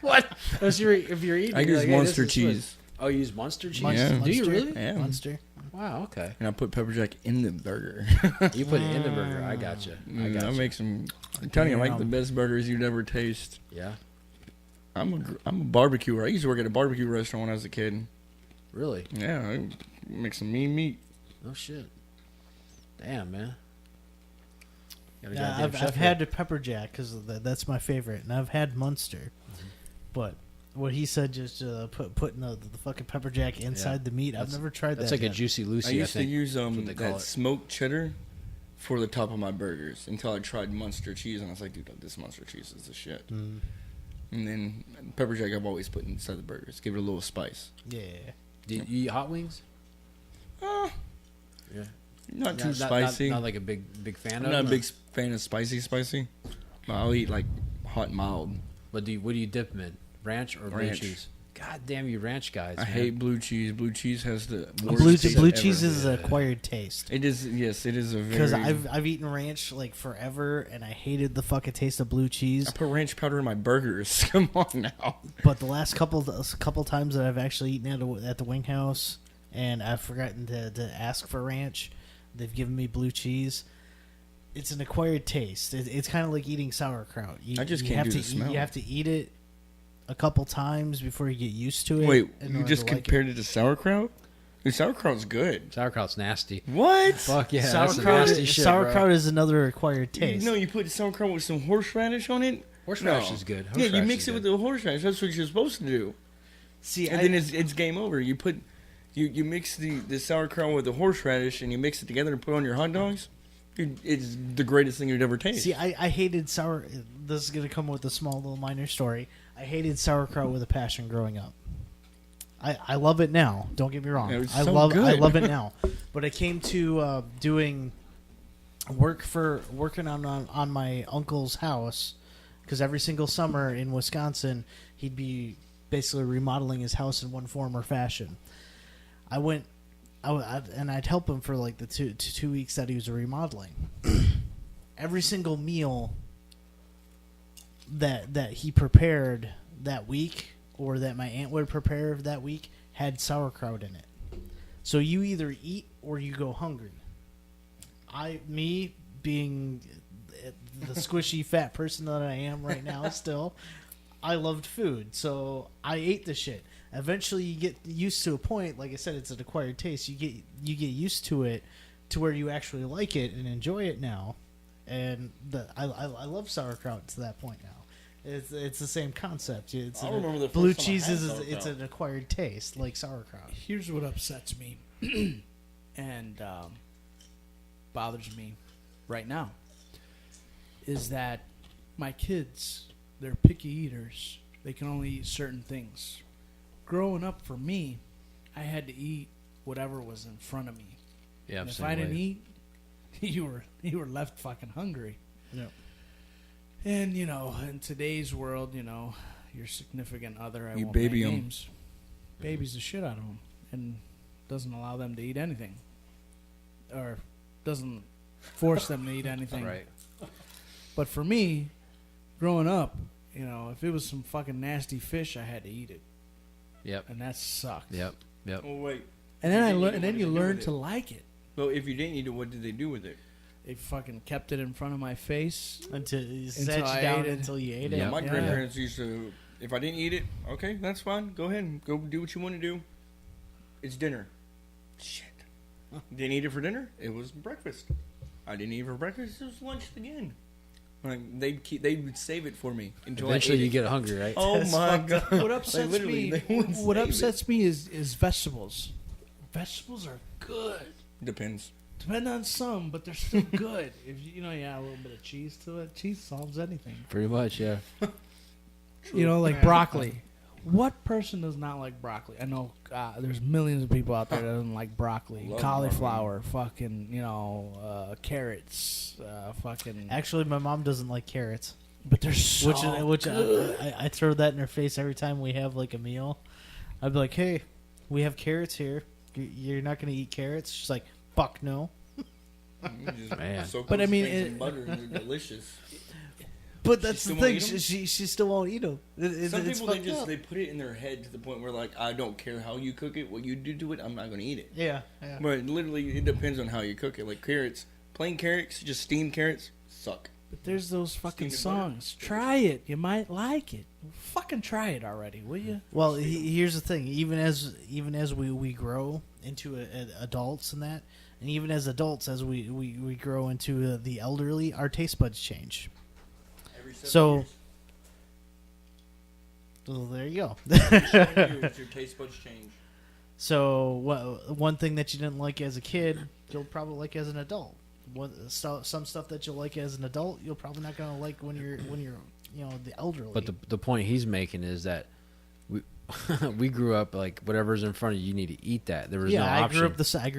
What? If you're eating, I you're use like, hey, Monster this is Swiss. cheese. Oh, you use Monster cheese? Yeah. Do you really? Yeah. Monster. Wow. Okay. And I put pepper jack in the burger. You put it in the burger. I gotcha. I I gotcha. make some. I'm telling you, I make the Damn. best burgers you'd ever taste. Yeah. I'm a barbecuer. I used to work at a barbecue restaurant when I was a kid. Really? Yeah, I make some mean meat. Oh shit. Damn, man. Got a Yeah, goddamn chef I've here. had the pepper jack because that's my favorite, and I've had Munster. But what he said, just putting the fucking pepper jack inside the meat, I've That's- never tried That's that. like a yet. juicy Lucy. I used to think. use what they call that it. smoked cheddar for the top of my burgers until I tried Munster cheese, and I was like, dude, this Munster cheese is the shit. Mm, And then pepper jack I've always put inside the burgers, give it a little spice. yeah. Do you eat hot wings? Uh, Yeah. not too spicy. Not like a big fan I'm of not a them, big fan of spicy. But I'll eat like hot and mild. But what do you dip them in? Ranch or blue Ranch. cheese? God damn you ranch guys. I man. hate blue cheese. Blue cheese has the Blue, worst taste blue ever. cheese is an acquired taste. It is, yes, it is a very. Because I've eaten ranch like forever, and I hated the fucking taste of blue cheese. I put ranch powder in my burgers. Come on now. But the last couple times that I've actually eaten at the Wing House, and I've forgotten to ask for ranch, they've given me blue cheese. It's an acquired taste. It's kind of like eating sauerkraut. I just you can't have do to the smell. You have to eat it a couple times before you get used to it. Wait, in you order just to like compared it to sauerkraut? Dude, sauerkraut's good. Sauerkraut's nasty. What? Fuck yeah, it. that's some Sauerkraut, nasty shit, sauerkraut bro. is another acquired taste. No, you put sauerkraut with some horseradish on it? Horseradish No. is good. Yeah, you Horseradish mix is it with good. the horseradish. That's what you're supposed to do. See, And then it's game over. You put you mix the sauerkraut with the horseradish and you mix it together and put it on your hot dogs. Dude, it's the greatest thing you'd ever taste. See, I hated sour. This is gonna come with a small little minor story. I hated sauerkraut with a passion growing up. I love it now. Don't get me wrong. Yeah, it was I so love good. it now. But I came to doing working on my uncle's house because every single summer in Wisconsin he'd be basically remodeling his house in one form or fashion. And I'd help him for like the two weeks that he was remodeling. Every single meal that he prepared that week, or that my aunt would prepare that week, had sauerkraut in it. So you either eat or you go hungry. Me being the squishy fat person that I am right now, still, I loved food, so I ate the shit. Eventually, you get used to a point. Like I said, it's an acquired taste. You get used to it, to where you actually like it and enjoy it now. And I love sauerkraut to that point now. It's the same concept. It's I remember the first blue time I cheese had is sauerkraut. it's an acquired taste like sauerkraut. Here's what upsets me and bothers me right now is that my kids, they're picky eaters. They can only eat certain things. Growing up for me, I had to eat whatever was in front of me. Yeah, And if same I didn't way. eat, you were left fucking hungry. Yep. And in today's world, your significant other, I You won't baby name 'em. names, babies the shit out of them and doesn't allow them to eat anything, or doesn't force them to eat anything. Right. But for me, growing up, if it was some fucking nasty fish, I had to eat it, Yep. and that sucked. Yep. Yep. Oh wait. And then If I you didn't learned, eat and it, then what you did they do learn with to it? like it. Well, if you didn't eat it, what did they do with it? They fucking kept it in front of my face. Until you Until sat I you down ate it. until you ate Yeah. it. My Yeah. grandparents used to, if I didn't eat it, okay, that's fine. Go ahead and go do what you want to do. It's dinner. Shit. Didn't eat it for dinner. It was breakfast. I didn't eat it for breakfast. It was lunch again. Like they would save it for me until Eventually, I ate you it. get hungry, right? Oh That's my fucked god! What Like, upsets literally, me? they would What save upsets me is vegetables. Vegetables are good. it. Depends. Depend on some, but they're still good. If you add a little bit of cheese to it, cheese solves anything. Pretty much, yeah. Like broccoli. What person does not like broccoli? I know there's millions of people out there that don't like broccoli, Love cauliflower, fucking carrots, fucking. Actually, my mom doesn't like carrots, But they're so which good. I throw that in her face every time we have like a meal. I'd be like, "Hey, we have carrots here. You're not going to eat carrots? She's like, fuck no. You just Man. soak But them, I mean, sprinkle it- some butter, and they're delicious. But that's still the won't thing. eat 'em? She still won't eat them. Some It's people, fucked up. they put it in their head to the point where, like, I don't care how you cook it, what you do to it, I'm not going to eat it. Yeah. But literally, it depends on how you cook it. Like carrots, plain carrots, just steamed carrots, suck. But there's those fucking Steamed butter. songs. Try it. You might like it. Fucking try it already, will you? Well, here's the thing. Even as we grow into adults and that, and even as adults, as we grow into the elderly, our taste buds change. Every 7 So- years. Well, there you go. 7 years, your taste buds change. So one thing that you didn't like as a kid, you'll probably like as an adult. Some stuff that you'll like as an adult, you're probably not gonna like when you're the elderly. But the point he's making is that we we grew up like whatever's in front of you, you need to eat that. There was no I option. grew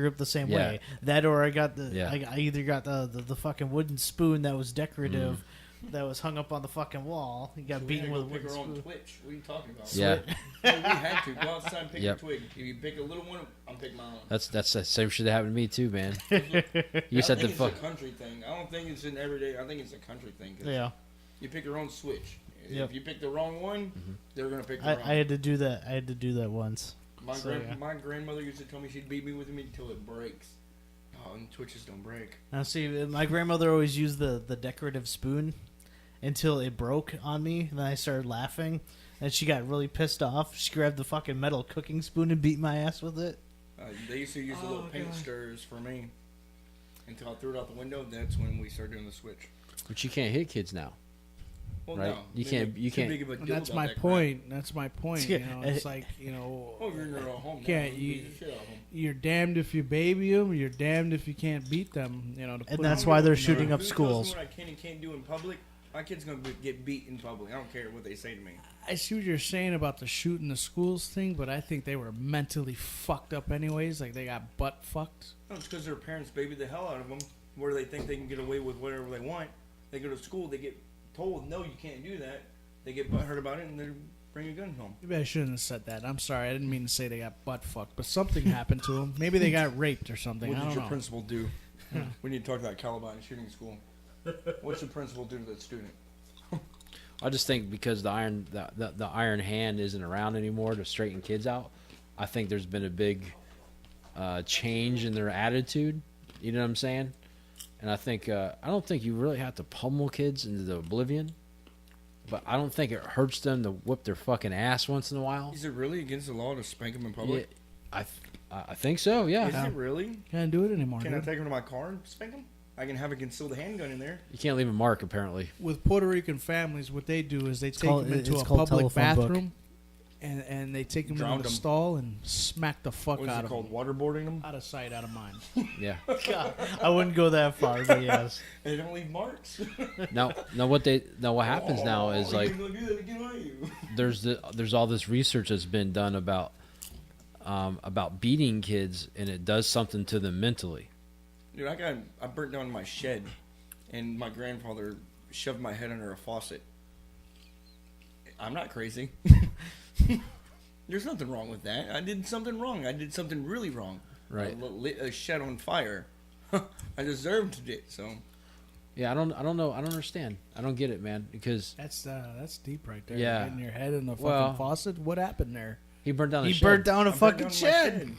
up the same Yeah. way. That or I got Yeah. I either got the fucking wooden spoon that was decorative, that was hung up on the fucking wall. You got So we beaten had with to a go pick wooden our own spoon. Twitch. What are you talking about? Yeah, So we had to go outside and pick Yep. a twig. If you pick a little one, I'm picking my own. that's the same shit that happened to me too, man. I You said think the it's fuck. a country thing. I don't think it's an everyday. I think it's a country thing. 'Cause Yeah, You pick your own switch. Yep. If you pick the wrong one, they're gonna pick the I wrong. had to do that. I had to do that once. My so, yeah. my grandmother used to tell me she'd beat me with me until it breaks. Oh, and Twitches don't break. Now, see, my grandmother always used the decorative spoon until it broke on me. And then I started laughing, and she got really pissed off. She grabbed the fucking metal cooking spoon and beat my ass with it. They used to use the little paint stirrers for me. Until I threw it out the window, that's when we started doing the switch. But you can't hit kids now. Well, Right. no, You they can't- make you too can't- big of a And deal that's about my that crap. point. That's my point. You Yeah. know, it's like, you know, Well, if you're in their own home, Can't now, you- beat the shit out of 'em. you're damned if you baby them. You're damned if you can't beat them. You know, to And put that's 'em- why they're If shooting you up tells me schools. What I can and can't do in public, my kid's gonna get beat in public. I don't care what they say to me. I see what you're saying about the shooting the schools thing, but I think they were mentally fucked up anyways. Like they got butt fucked. No, it's because their parents baby the hell out of them, where they think they can get away with whatever they want. They go to school, they get told, no, you can't do that. They get butthurt about it, and they bring a gun home. Maybe I shouldn't have said that. I'm sorry. I didn't mean to say they got butt fucked, but something happened to them. Maybe they got raped or something. What I did don't your know. principal do? We need to talk about Columbine shooting school. What's the principal do to that student? I just think because the iron hand isn't around anymore to straighten kids out, I think there's been a big change in their attitude. You know what I'm saying? And I think I don't think you really have to pummel kids into the oblivion, but I don't think it hurts them to whip their fucking ass once in a while. Is it really against the law to spank them in Yeah, public? I think so. Yeah, Is it really? Can't do it anymore. Can I dude. take them to my car and spank them? I can have a concealed handgun in there. you can't leave a mark apparently. With Puerto Rican families, what they do is they take called- them into it's a called public telephone book. bathroom, and they take them Drown into the them. stall and smack the fuck What is out it of called? them. Waterboarding them? Out of sight, out of mind. Yeah. God, I wouldn't go that far, but yes. They don't leave marks. Now what happens now is like You're gonna do that again, are you? there's all this research that's been done about beating kids, and it does something to them mentally. Dude, I burnt down my shed, and my grandfather shoved my head under a faucet. I'm not crazy. There's nothing wrong with that. I did something wrong. I did something really wrong. Right. I lit a shed on fire. I deserved it. So Yeah, I don't know. I don't understand. I don't get it, man. Because That's deep right there. Yeah. Hitting your head in the fucking Well- faucet. What happened there? he burned down. He The burnt shed. down a I burnt fucking down my shed.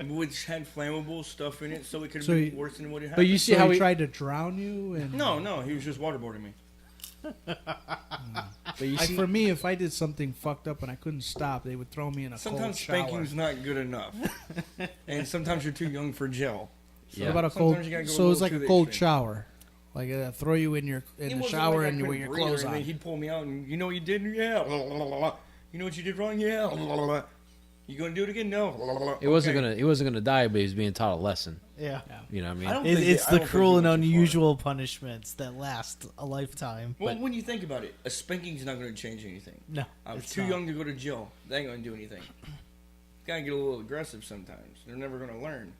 which had flammable stuff in it, so it could have So been he- worse than what it had. But you see So how he he tried to drown you? And No, he was just waterboarding me. But you Like see, for me, if I did something fucked up and I couldn't stop, they would throw me in a Sometimes cold shower. spanking's not good enough, and sometimes you're too young for jail. yeah. What about a Sometimes cold? you gotta go a So little it's like to a the cold extreme. shower, like throw you in It the wasn't shower like I and you with couldn't your breathe or clothes anything. on. He'd pull me out and you know what you did? Yeah. Blah, blah, blah, blah. You know what you did wrong? Yeah. Blah, blah, blah. You gonna do it again? No. Blah, blah, blah. He wasn't Okay. gonna die, but he was being taught a lesson. Yeah. You know what I mean? I don't It, think it's I the don't think cruel he and went too far. unusual punishments that last a lifetime. Well, But when you think about it, a spanking's not going to change anything. no, I was it's too not. young to go to jail. They ain't going to do anything. Gotta get a little aggressive sometimes. They're never going to learn.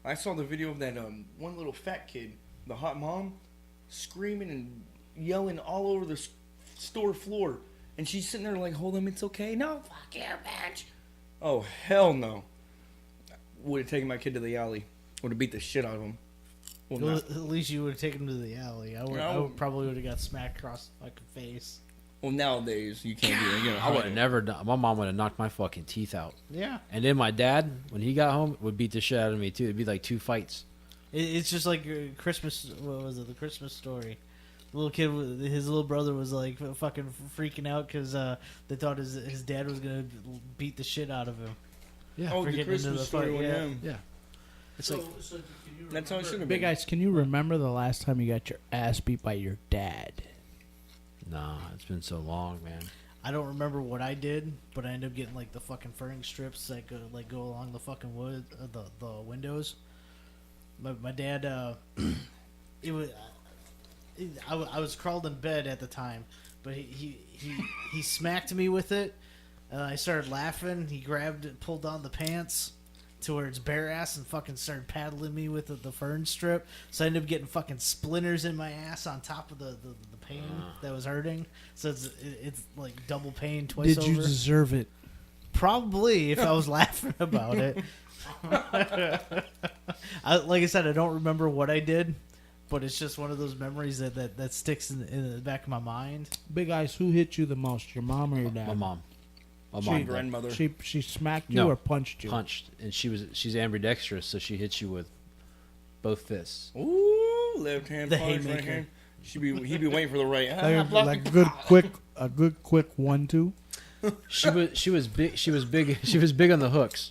I saw the video of that one little fat kid, the hot mom, screaming and yelling all over the store floor. And she's sitting there like, hold him, it's okay. No, fuck you, bitch. Oh, hell no. Would have taken my kid to the alley. Would have beat the shit out of him. Well, Well, not. at least you would have taken him to the alley. I No. would probably would have got smacked across the fucking face. Well, nowadays, you can't do it. You know, I would have never done. My mom would have knocked my fucking teeth out. Yeah. And then my dad, when he got home, would beat the shit out of me too. It'd be like 2 fights. It's just like Christmas. What was it? The Christmas Story. The little kid, his little brother was like fucking freaking out because they thought his dad was gonna beat the shit out of him. Yeah. Oh, for the getting into Christmas the story fight, with yeah. him. Yeah. It's like That's how it should have Big been. Ice, can you remember the last time you got your ass beat by your dad? nah, it's been so long, man. I don't remember what I did, but I ended up getting like the fucking furring strips that go along the fucking wood, the windows. My dad, it was. I was crawled in bed at the time, but he smacked me with it. I started laughing. He pulled down the pants to where it's bare ass and fucking started paddling me with the fern strip. So I ended up getting fucking splinters in my ass on top of the pain that was hurting. So it's like double pain twice Did over. you deserve it? Probably if I was laughing about it. Like I said, I don't remember what I did, but it's just one of those memories that sticks in the back of my mind. Big Ice, who hit you the most, your mom or your dad? My mom. My She- mom My did. grandmother. She smacked you No. or punched you? Punched, and she's ambidextrous, so she hits you with both fists. Ooh, left hand The punch, right haymaker. hand. He'd be waiting for the right. Like a good quick 1-2. She was big. She was big. She was big on the hooks,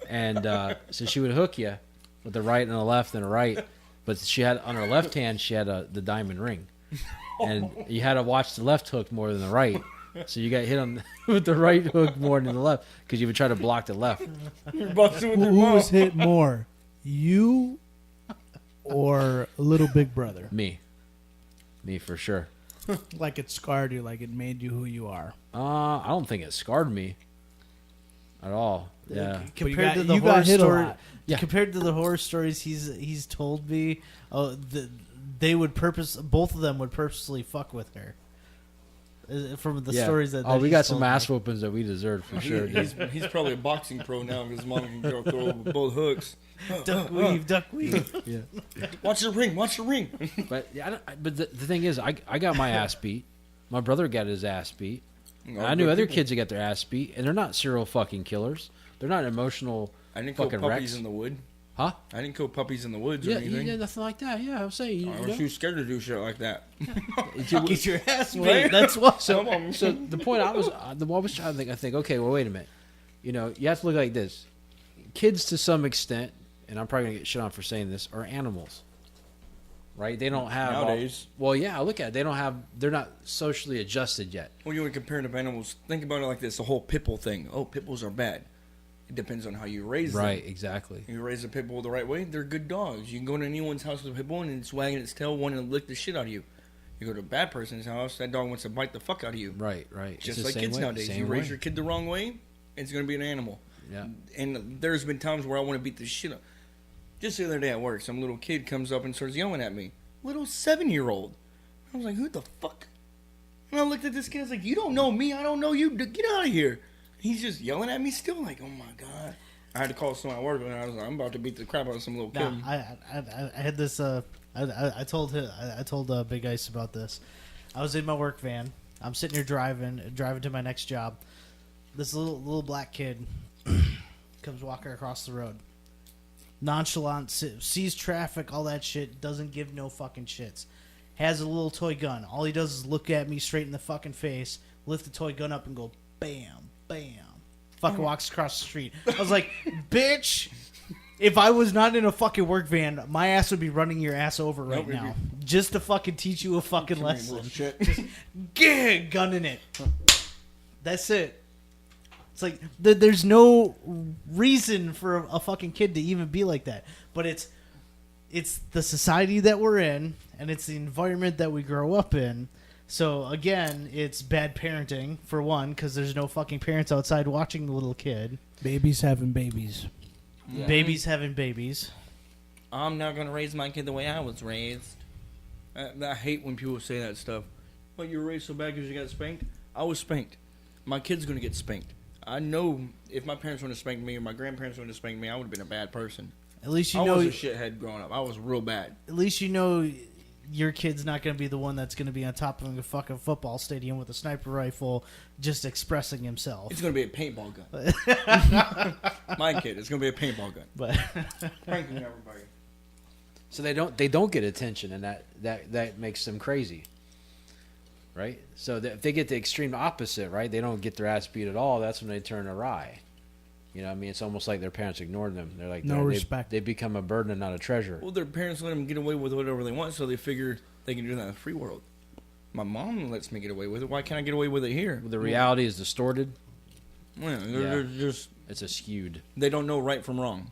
and so she would hook you with the right and the left and the right. But she had on her left hand, she had the diamond ring, and you had to watch the left hook more than the right. So you got hit on with the right hook more than the left because you would try to block the left. You're busting with Who your was mouth. hit more, you or little big brother? Me for sure. Like it scarred you, like it made you who you are. I don't think it scarred me at all. Yeah. Compared got- to the you got horror hit a story, lot. Yeah. compared to the horror stories he's told me, they would both of them would purposely fuck with her. From the Yeah. stories that oh, we he's got some told me. ass whoopings that we deserved for sure. dude. He's probably a boxing pro now because his mom can go throw with both hooks. Duck weave. Yeah. Watch the ring. Watch the ring. But but the thing is, I got my ass beat. My brother got his ass beat. And I knew other kids that got their ass beat, and they're not serial fucking killers. They're not emotional. I didn't kill fucking puppies wrecks. in the wood. Huh? I didn't kill puppies in the woods or Yeah, anything. yeah, nothing like that. Yeah, I was saying. I was too scared to do shit like that. Get your ass beat. Right? That's what. Come on. So the point I was trying to think. I think, okay, well, wait a minute. You know, you have to look like this. Kids, to some extent, and I'm probably gonna get shit on for saying this, are animals. Right? They don't have Nowadays. well, yeah. Look at it. They don't have. They're not socially adjusted yet. When you want to compare them to animals, think about it like this: the whole pit bull thing. Oh, pit bulls are bad. It depends on how you raise them. Right? Exactly. You raise a pit bull the right way, they're good dogs. You can go to anyone's house with a pit bull and it's wagging its tail, wanting to lick the shit out of you. You go to a bad person's house, that dog wants to bite the fuck out of you. Right. Right. It's Just the like same kids way, nowadays. same You raise way. your kid the wrong way, it's going to be an animal. Yeah. And there's been times where I want to beat the shit out. Just the other day at work, some little kid comes up and starts yelling at me. Little 7-year-old. I was like, who the fuck? And I looked at this kid, I was like, you don't know me, I don't know you, get out of here. He's just yelling at me still, like, oh my god. I had to call someone at work and I was like, I'm about to beat the crap out of some little kid. Nah, I had this. I told Big Ice about this. I was in my work van. I'm sitting here driving to my next job. This little black kid comes walking across the road. Nonchalant, sees traffic, all that shit, doesn't give no fucking shits. Has a little toy gun. All he does is look at me straight in the fucking face, lift the toy gun up and go bam, bam. Fucking walks across the street. I was like, bitch, if I was not in a fucking work van, my ass would be running your ass over right Nope, now. Just to fucking teach you a fucking Come here, lesson. little shit. Gah, gun in it. That's it. It's like there's no reason for a fucking kid to even be like that. But it's the society that we're in, and it's the environment that we grow up in. So again, it's bad parenting for one, because there's no fucking parents outside watching the little kid. Babies having babies. Yeah. Babies having babies. I'm not going to raise my kid the way I was raised. I hate when people say that stuff. Well, you were raised so bad because you got spanked? I was spanked. My kid's going to get spanked. I know if my parents would have spanked me or my grandparents would have spanked me, I would have been a bad person. At least I was a shithead growing up. I was real bad. At least you know your kid's not going to be the one that's going to be on top of a fucking football stadium with a sniper rifle, just expressing himself. It's going to be a paintball gun. My kid, it's going to be a paintball gun. But Pranking everybody. So they don't get attention, and that makes them crazy, right? So if they get the extreme opposite, right? They don't get their ass beat at all. That's when they turn awry. You know what I mean? It's almost like their parents ignored them. They're like, No respect. They become a burden and not a treasure. Well, their parents let them get away with whatever they want, so they figure they can do that in the free world. My mom lets me get away with it. Why can't I get away with it here? The reality is distorted. Yeah, they're just It's a skewed. they don't know right from wrong.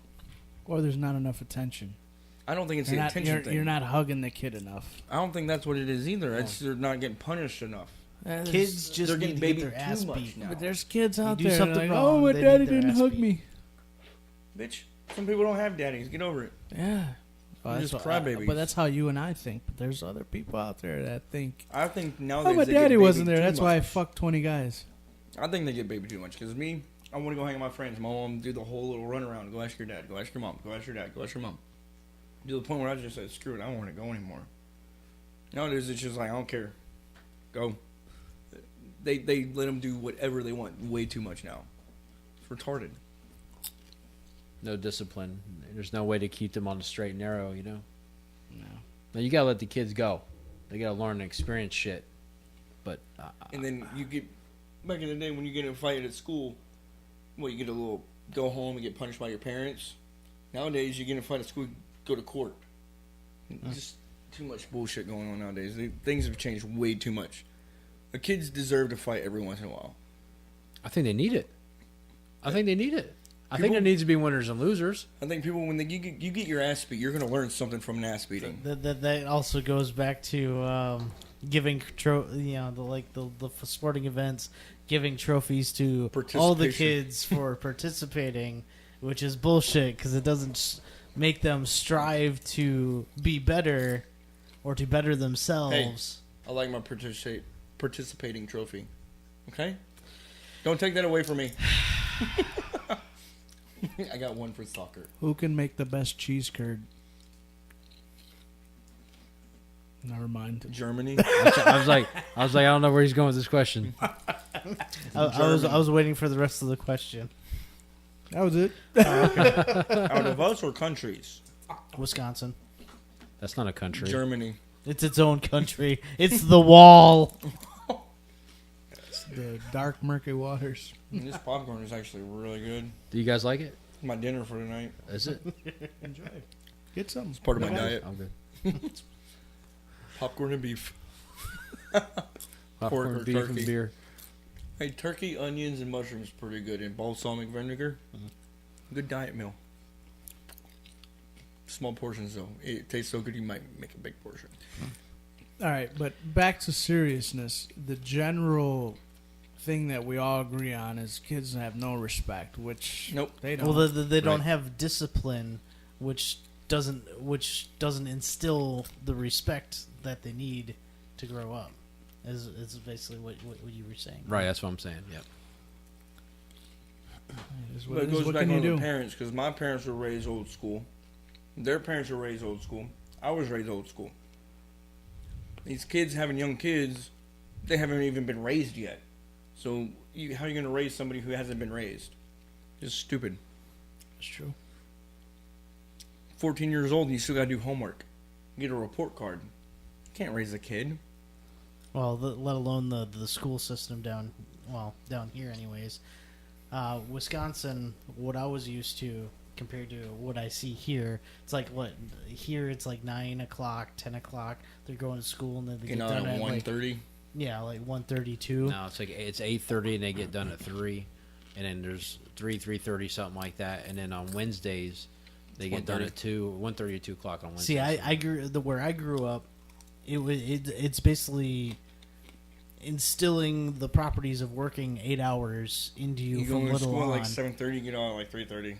Or there's not enough attention. I don't think it's You're the not, attention you're, thing. you're not hugging the kid enough. I don't think that's what it is either. It's they're not getting punished enough. kids just They're need getting to get babied their ass too much beat. now. But there's kids out do there something like, wrong, oh, my they daddy need their didn't ass hug beat. me. Bitch, some people don't have daddies. Get over it. Yeah. They're just what- crybabies. But that's how you and I think. But there's other people out there that think, I think oh, nowadays my they get daddy wasn't babied there. too That's why I much. fucked 20 guys. I think they get baby too much. Because me, I want to go hang with my friends. My mom do the whole little run around. Go ask your dad. Go ask your mom. Go ask your dad. Go ask your mom. To the point where I just said, screw it. I don't want to go anymore. Nowadays it's just like, I don't care. Go. They let them do whatever they want way too much now. It's retarded. No discipline. There's no way to keep them on the straight and narrow, you know? No. Now, you got to let the kids go. They got to learn and experience shit. But And then you get, back in the day when you get in a fight at school, you get a little, go home and get punished by your parents. Nowadays you get in a fight at school, go to court. Just too much bullshit going on nowadays. Things have changed way too much. The kids deserve to fight every once in a while. I think they need it. I think there needs to be winners and losers. I think people, when you get your ass beat, you're going to learn something from an ass beating. That also goes back to giving the sporting events, giving trophies to all the Participation. kids for participating, which is bullshit because it doesn't make them strive to be better or to better themselves. I like my participating trophy. Okay? Don't take that away from me. I got one for soccer. Who can make the best cheese curd? Never mind. Germany. I was like, I don't know where he's going with this question. I was waiting for the rest of the question. That was it. Out of us or countries? Wisconsin. That's not a country. Germany. It's its own country. It's the wall. It's the dark, murky waters. This popcorn is actually really good. Do you guys like it? My dinner for tonight. Is it? Enjoy. Get something. It's part of my diet. I'm good. Popcorn and beef. Popcorn, or beef, and turkey. beer. Hey, turkey, onions, and mushrooms pretty good. And balsamic vinegar. Good diet meal. Small portions though. It tastes so good you might make a big portion. All right, but back to seriousness. The general thing that we all agree on is kids have no respect, which Nope. they don't. Well, they don't Right. have discipline, which doesn't instill the respect that they need to grow up. Is basically what you were saying. Right, that's what I'm saying. Yep. It is But what it it is. goes What back can you on the do? parents because my parents were raised old school. Their parents were raised old school. I was raised old school. These kids having young kids, they haven't even been raised yet. So how are you going to raise somebody who hasn't been raised? Just stupid. It's true. 14 years old and you still got to do homework. Get a report card. You can't raise a kid. Well, let alone the school system down here, anyways. Wisconsin, what I was used to compared to what I see here, it's like here it's like 9 o'clock, 10 o'clock. They're going to school and then they Getting get out done at at like 1:30. 1:32. No, it's 8:30 and they get done at 3, and then there's 3:30 something like that, and then on Wednesdays they get done at 1:30 or 2 o'clock on Wednesdays. See, I grew where I grew up. It's basically instilling the properties of working 8 hours into you You from go to little school on. at like 7:30, get out at like 3:30,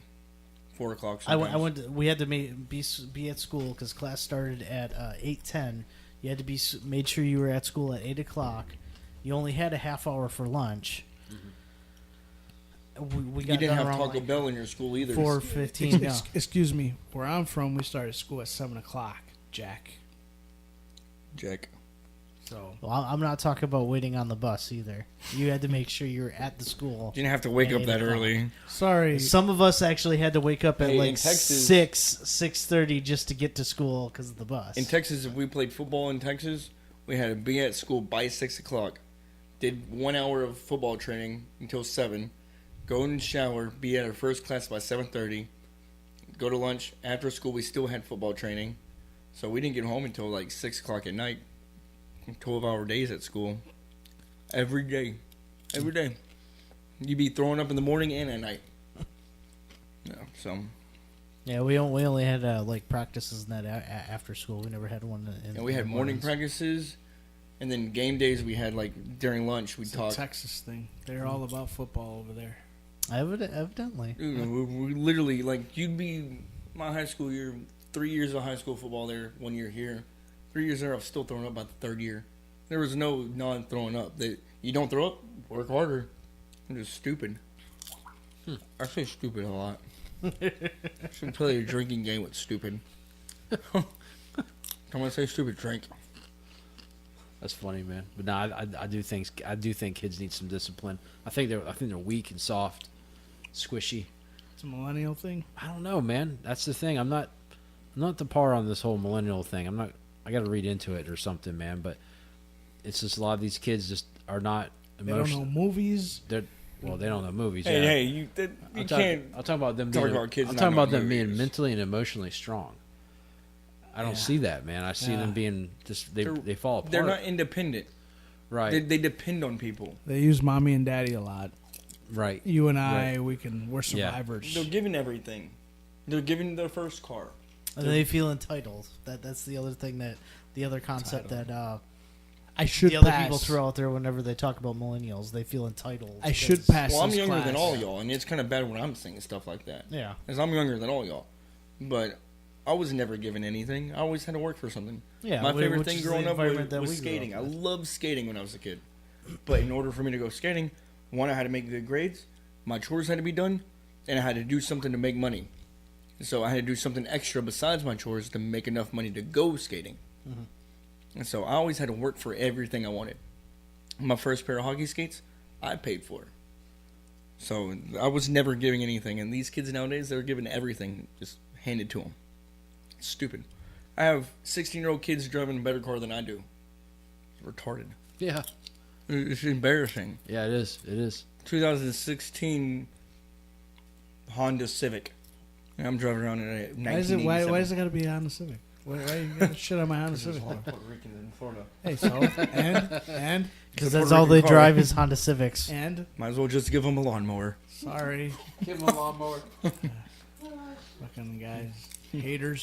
4 o'clock. I Sometimes. went. We had to be at school because class started at 8:10. You had to be made sure you were at school at 8 o'clock. You only had a half hour for lunch. we You got didn't done have around Taco like Bell in your school either. 4:15. No. Excuse me. Where I'm from, we started school at 7 o'clock, Jack. Jack. So Well, I'm not talking about waiting on the bus either. You had to make sure you were at the school. You didn't have to wake up 8 that o'clock. early. sorry. Some of us actually had to wake up at Hey, in like Texas- 6:30 just to get to school because of the bus. In Texas, if we played football in Texas, we had to be at school by 6 o'clock. Did 1 hour of football training until 7. Go in the shower, be at our first class by 7:30. Go to lunch. After school, we still had football training. So we didn't get home until like 6 o'clock at night. 12-hour days at school. Every day. Every day. You'd be throwing up in the morning and at night. Yeah, so... Yeah, we only had like practices and that after school. We never had one. And we had morning mornings. practices, and then game days we had like during lunch we'd It's talk. a Texas thing. They're all about football over there. Evidently. Dude, we literally like you'd be my high school year, 3 years of high school football there, 1 year here, 3 years there. I was still throwing up by the third year. There was no non-throwing up. That you don't throw up, work harder. I'm just stupid. I say stupid a lot. Should play a drinking game with stupid. I'm gonna say stupid drink. That's funny, man. But no, I do think kids need some discipline. I think they're weak and soft, squishy. It's a millennial thing. I don't know, man. That's the thing. I'm not the par on this whole millennial thing. I got to read into it or something, man. But it's just a lot of these kids just are not They don't know emotional. movies. They don't know movies. Hey, yeah. hey, you can't. I'm talking about them. talk Being, about kids I'm not talking about knowing them being movies. mentally and emotionally strong. I don't Yeah. see that, man. I see Yeah. them being just they fall apart. They're not independent. right. They depend on people. They use mommy and daddy a lot. Right. You and I, Right. we're survivors. They're given everything. They're given their first car. And they feel entitled. That's the other thing the other concept that I should the other pass. people throw out there whenever they talk about millennials. They feel entitled. I should because- pass. Well, I'm this younger class. than all y'all, and it's kind of bad when I'm saying stuff like that. Yeah. Because I'm younger than all y'all. But I was never given anything. I always had to work for something. Yeah. My favorite which thing is growing the up environment that was we grew skating. I up with. loved skating when I was a kid. But in order for me to go skating, one, I had to make good grades, my chores had to be done, and I had to do something to make money. So I had to do something extra besides my chores to make enough money to go skating. And so I always had to work for everything I wanted. My first pair of hockey skates, I paid for. So I was never giving anything. And these kids nowadays, they're given everything just handed to them. It's stupid. I have 16-year-old kids driving a better car than I do. It's retarded. Yeah. It's embarrassing. Yeah. It is. It is. 2016 Honda Civic. And I'm driving around in a 1987. Why is it gotta be a Honda Civic? Why you got shit on my Honda Civic for? Puerto Rican in Florida. Hey, so and Because It's a that's Puerto all they Rican car. drive is Honda Civics. and Might as well just give them a lawnmower. sorry, Give them a lawnmower. fucking guys, hater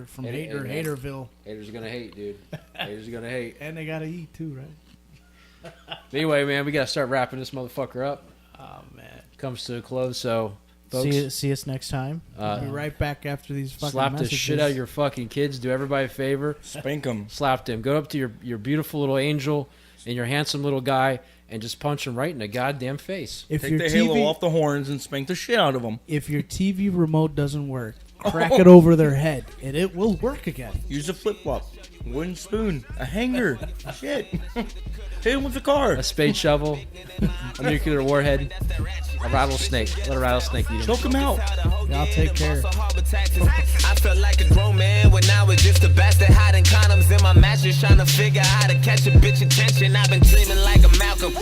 from Hey, Hater hey, man. Haterville, Haters are gonna hate, dude. Haters are gonna hate. and they gotta eat too, right? But anyway, man, we gotta start wrapping this motherfucker up. Oh man, Comes to a close, so folks, See us next time. be right back after these fucking slap the messages. shit out of your fucking kids. Do everybody a favor. Spank them. Slap them. Go up to your beautiful little angel and your handsome little guy and just punch him right in the goddamn face. If Take your the TV, halo off the horns and spank the shit out of them. if your TV remote doesn't work, crack it over their head, and it will work again. Use a flip flop, wooden spoon, a hanger, shit. Hit him with the car. A spade shovel, a nuclear warhead, a rattlesnake. Let a rattlesnake eat him. Choke him out. Y'all take care. I felt like a grown man when I was just a bastard hiding condoms in my mattress, trying to figure out how to catch a bitch attention. I've been dreaming like a Malcolm.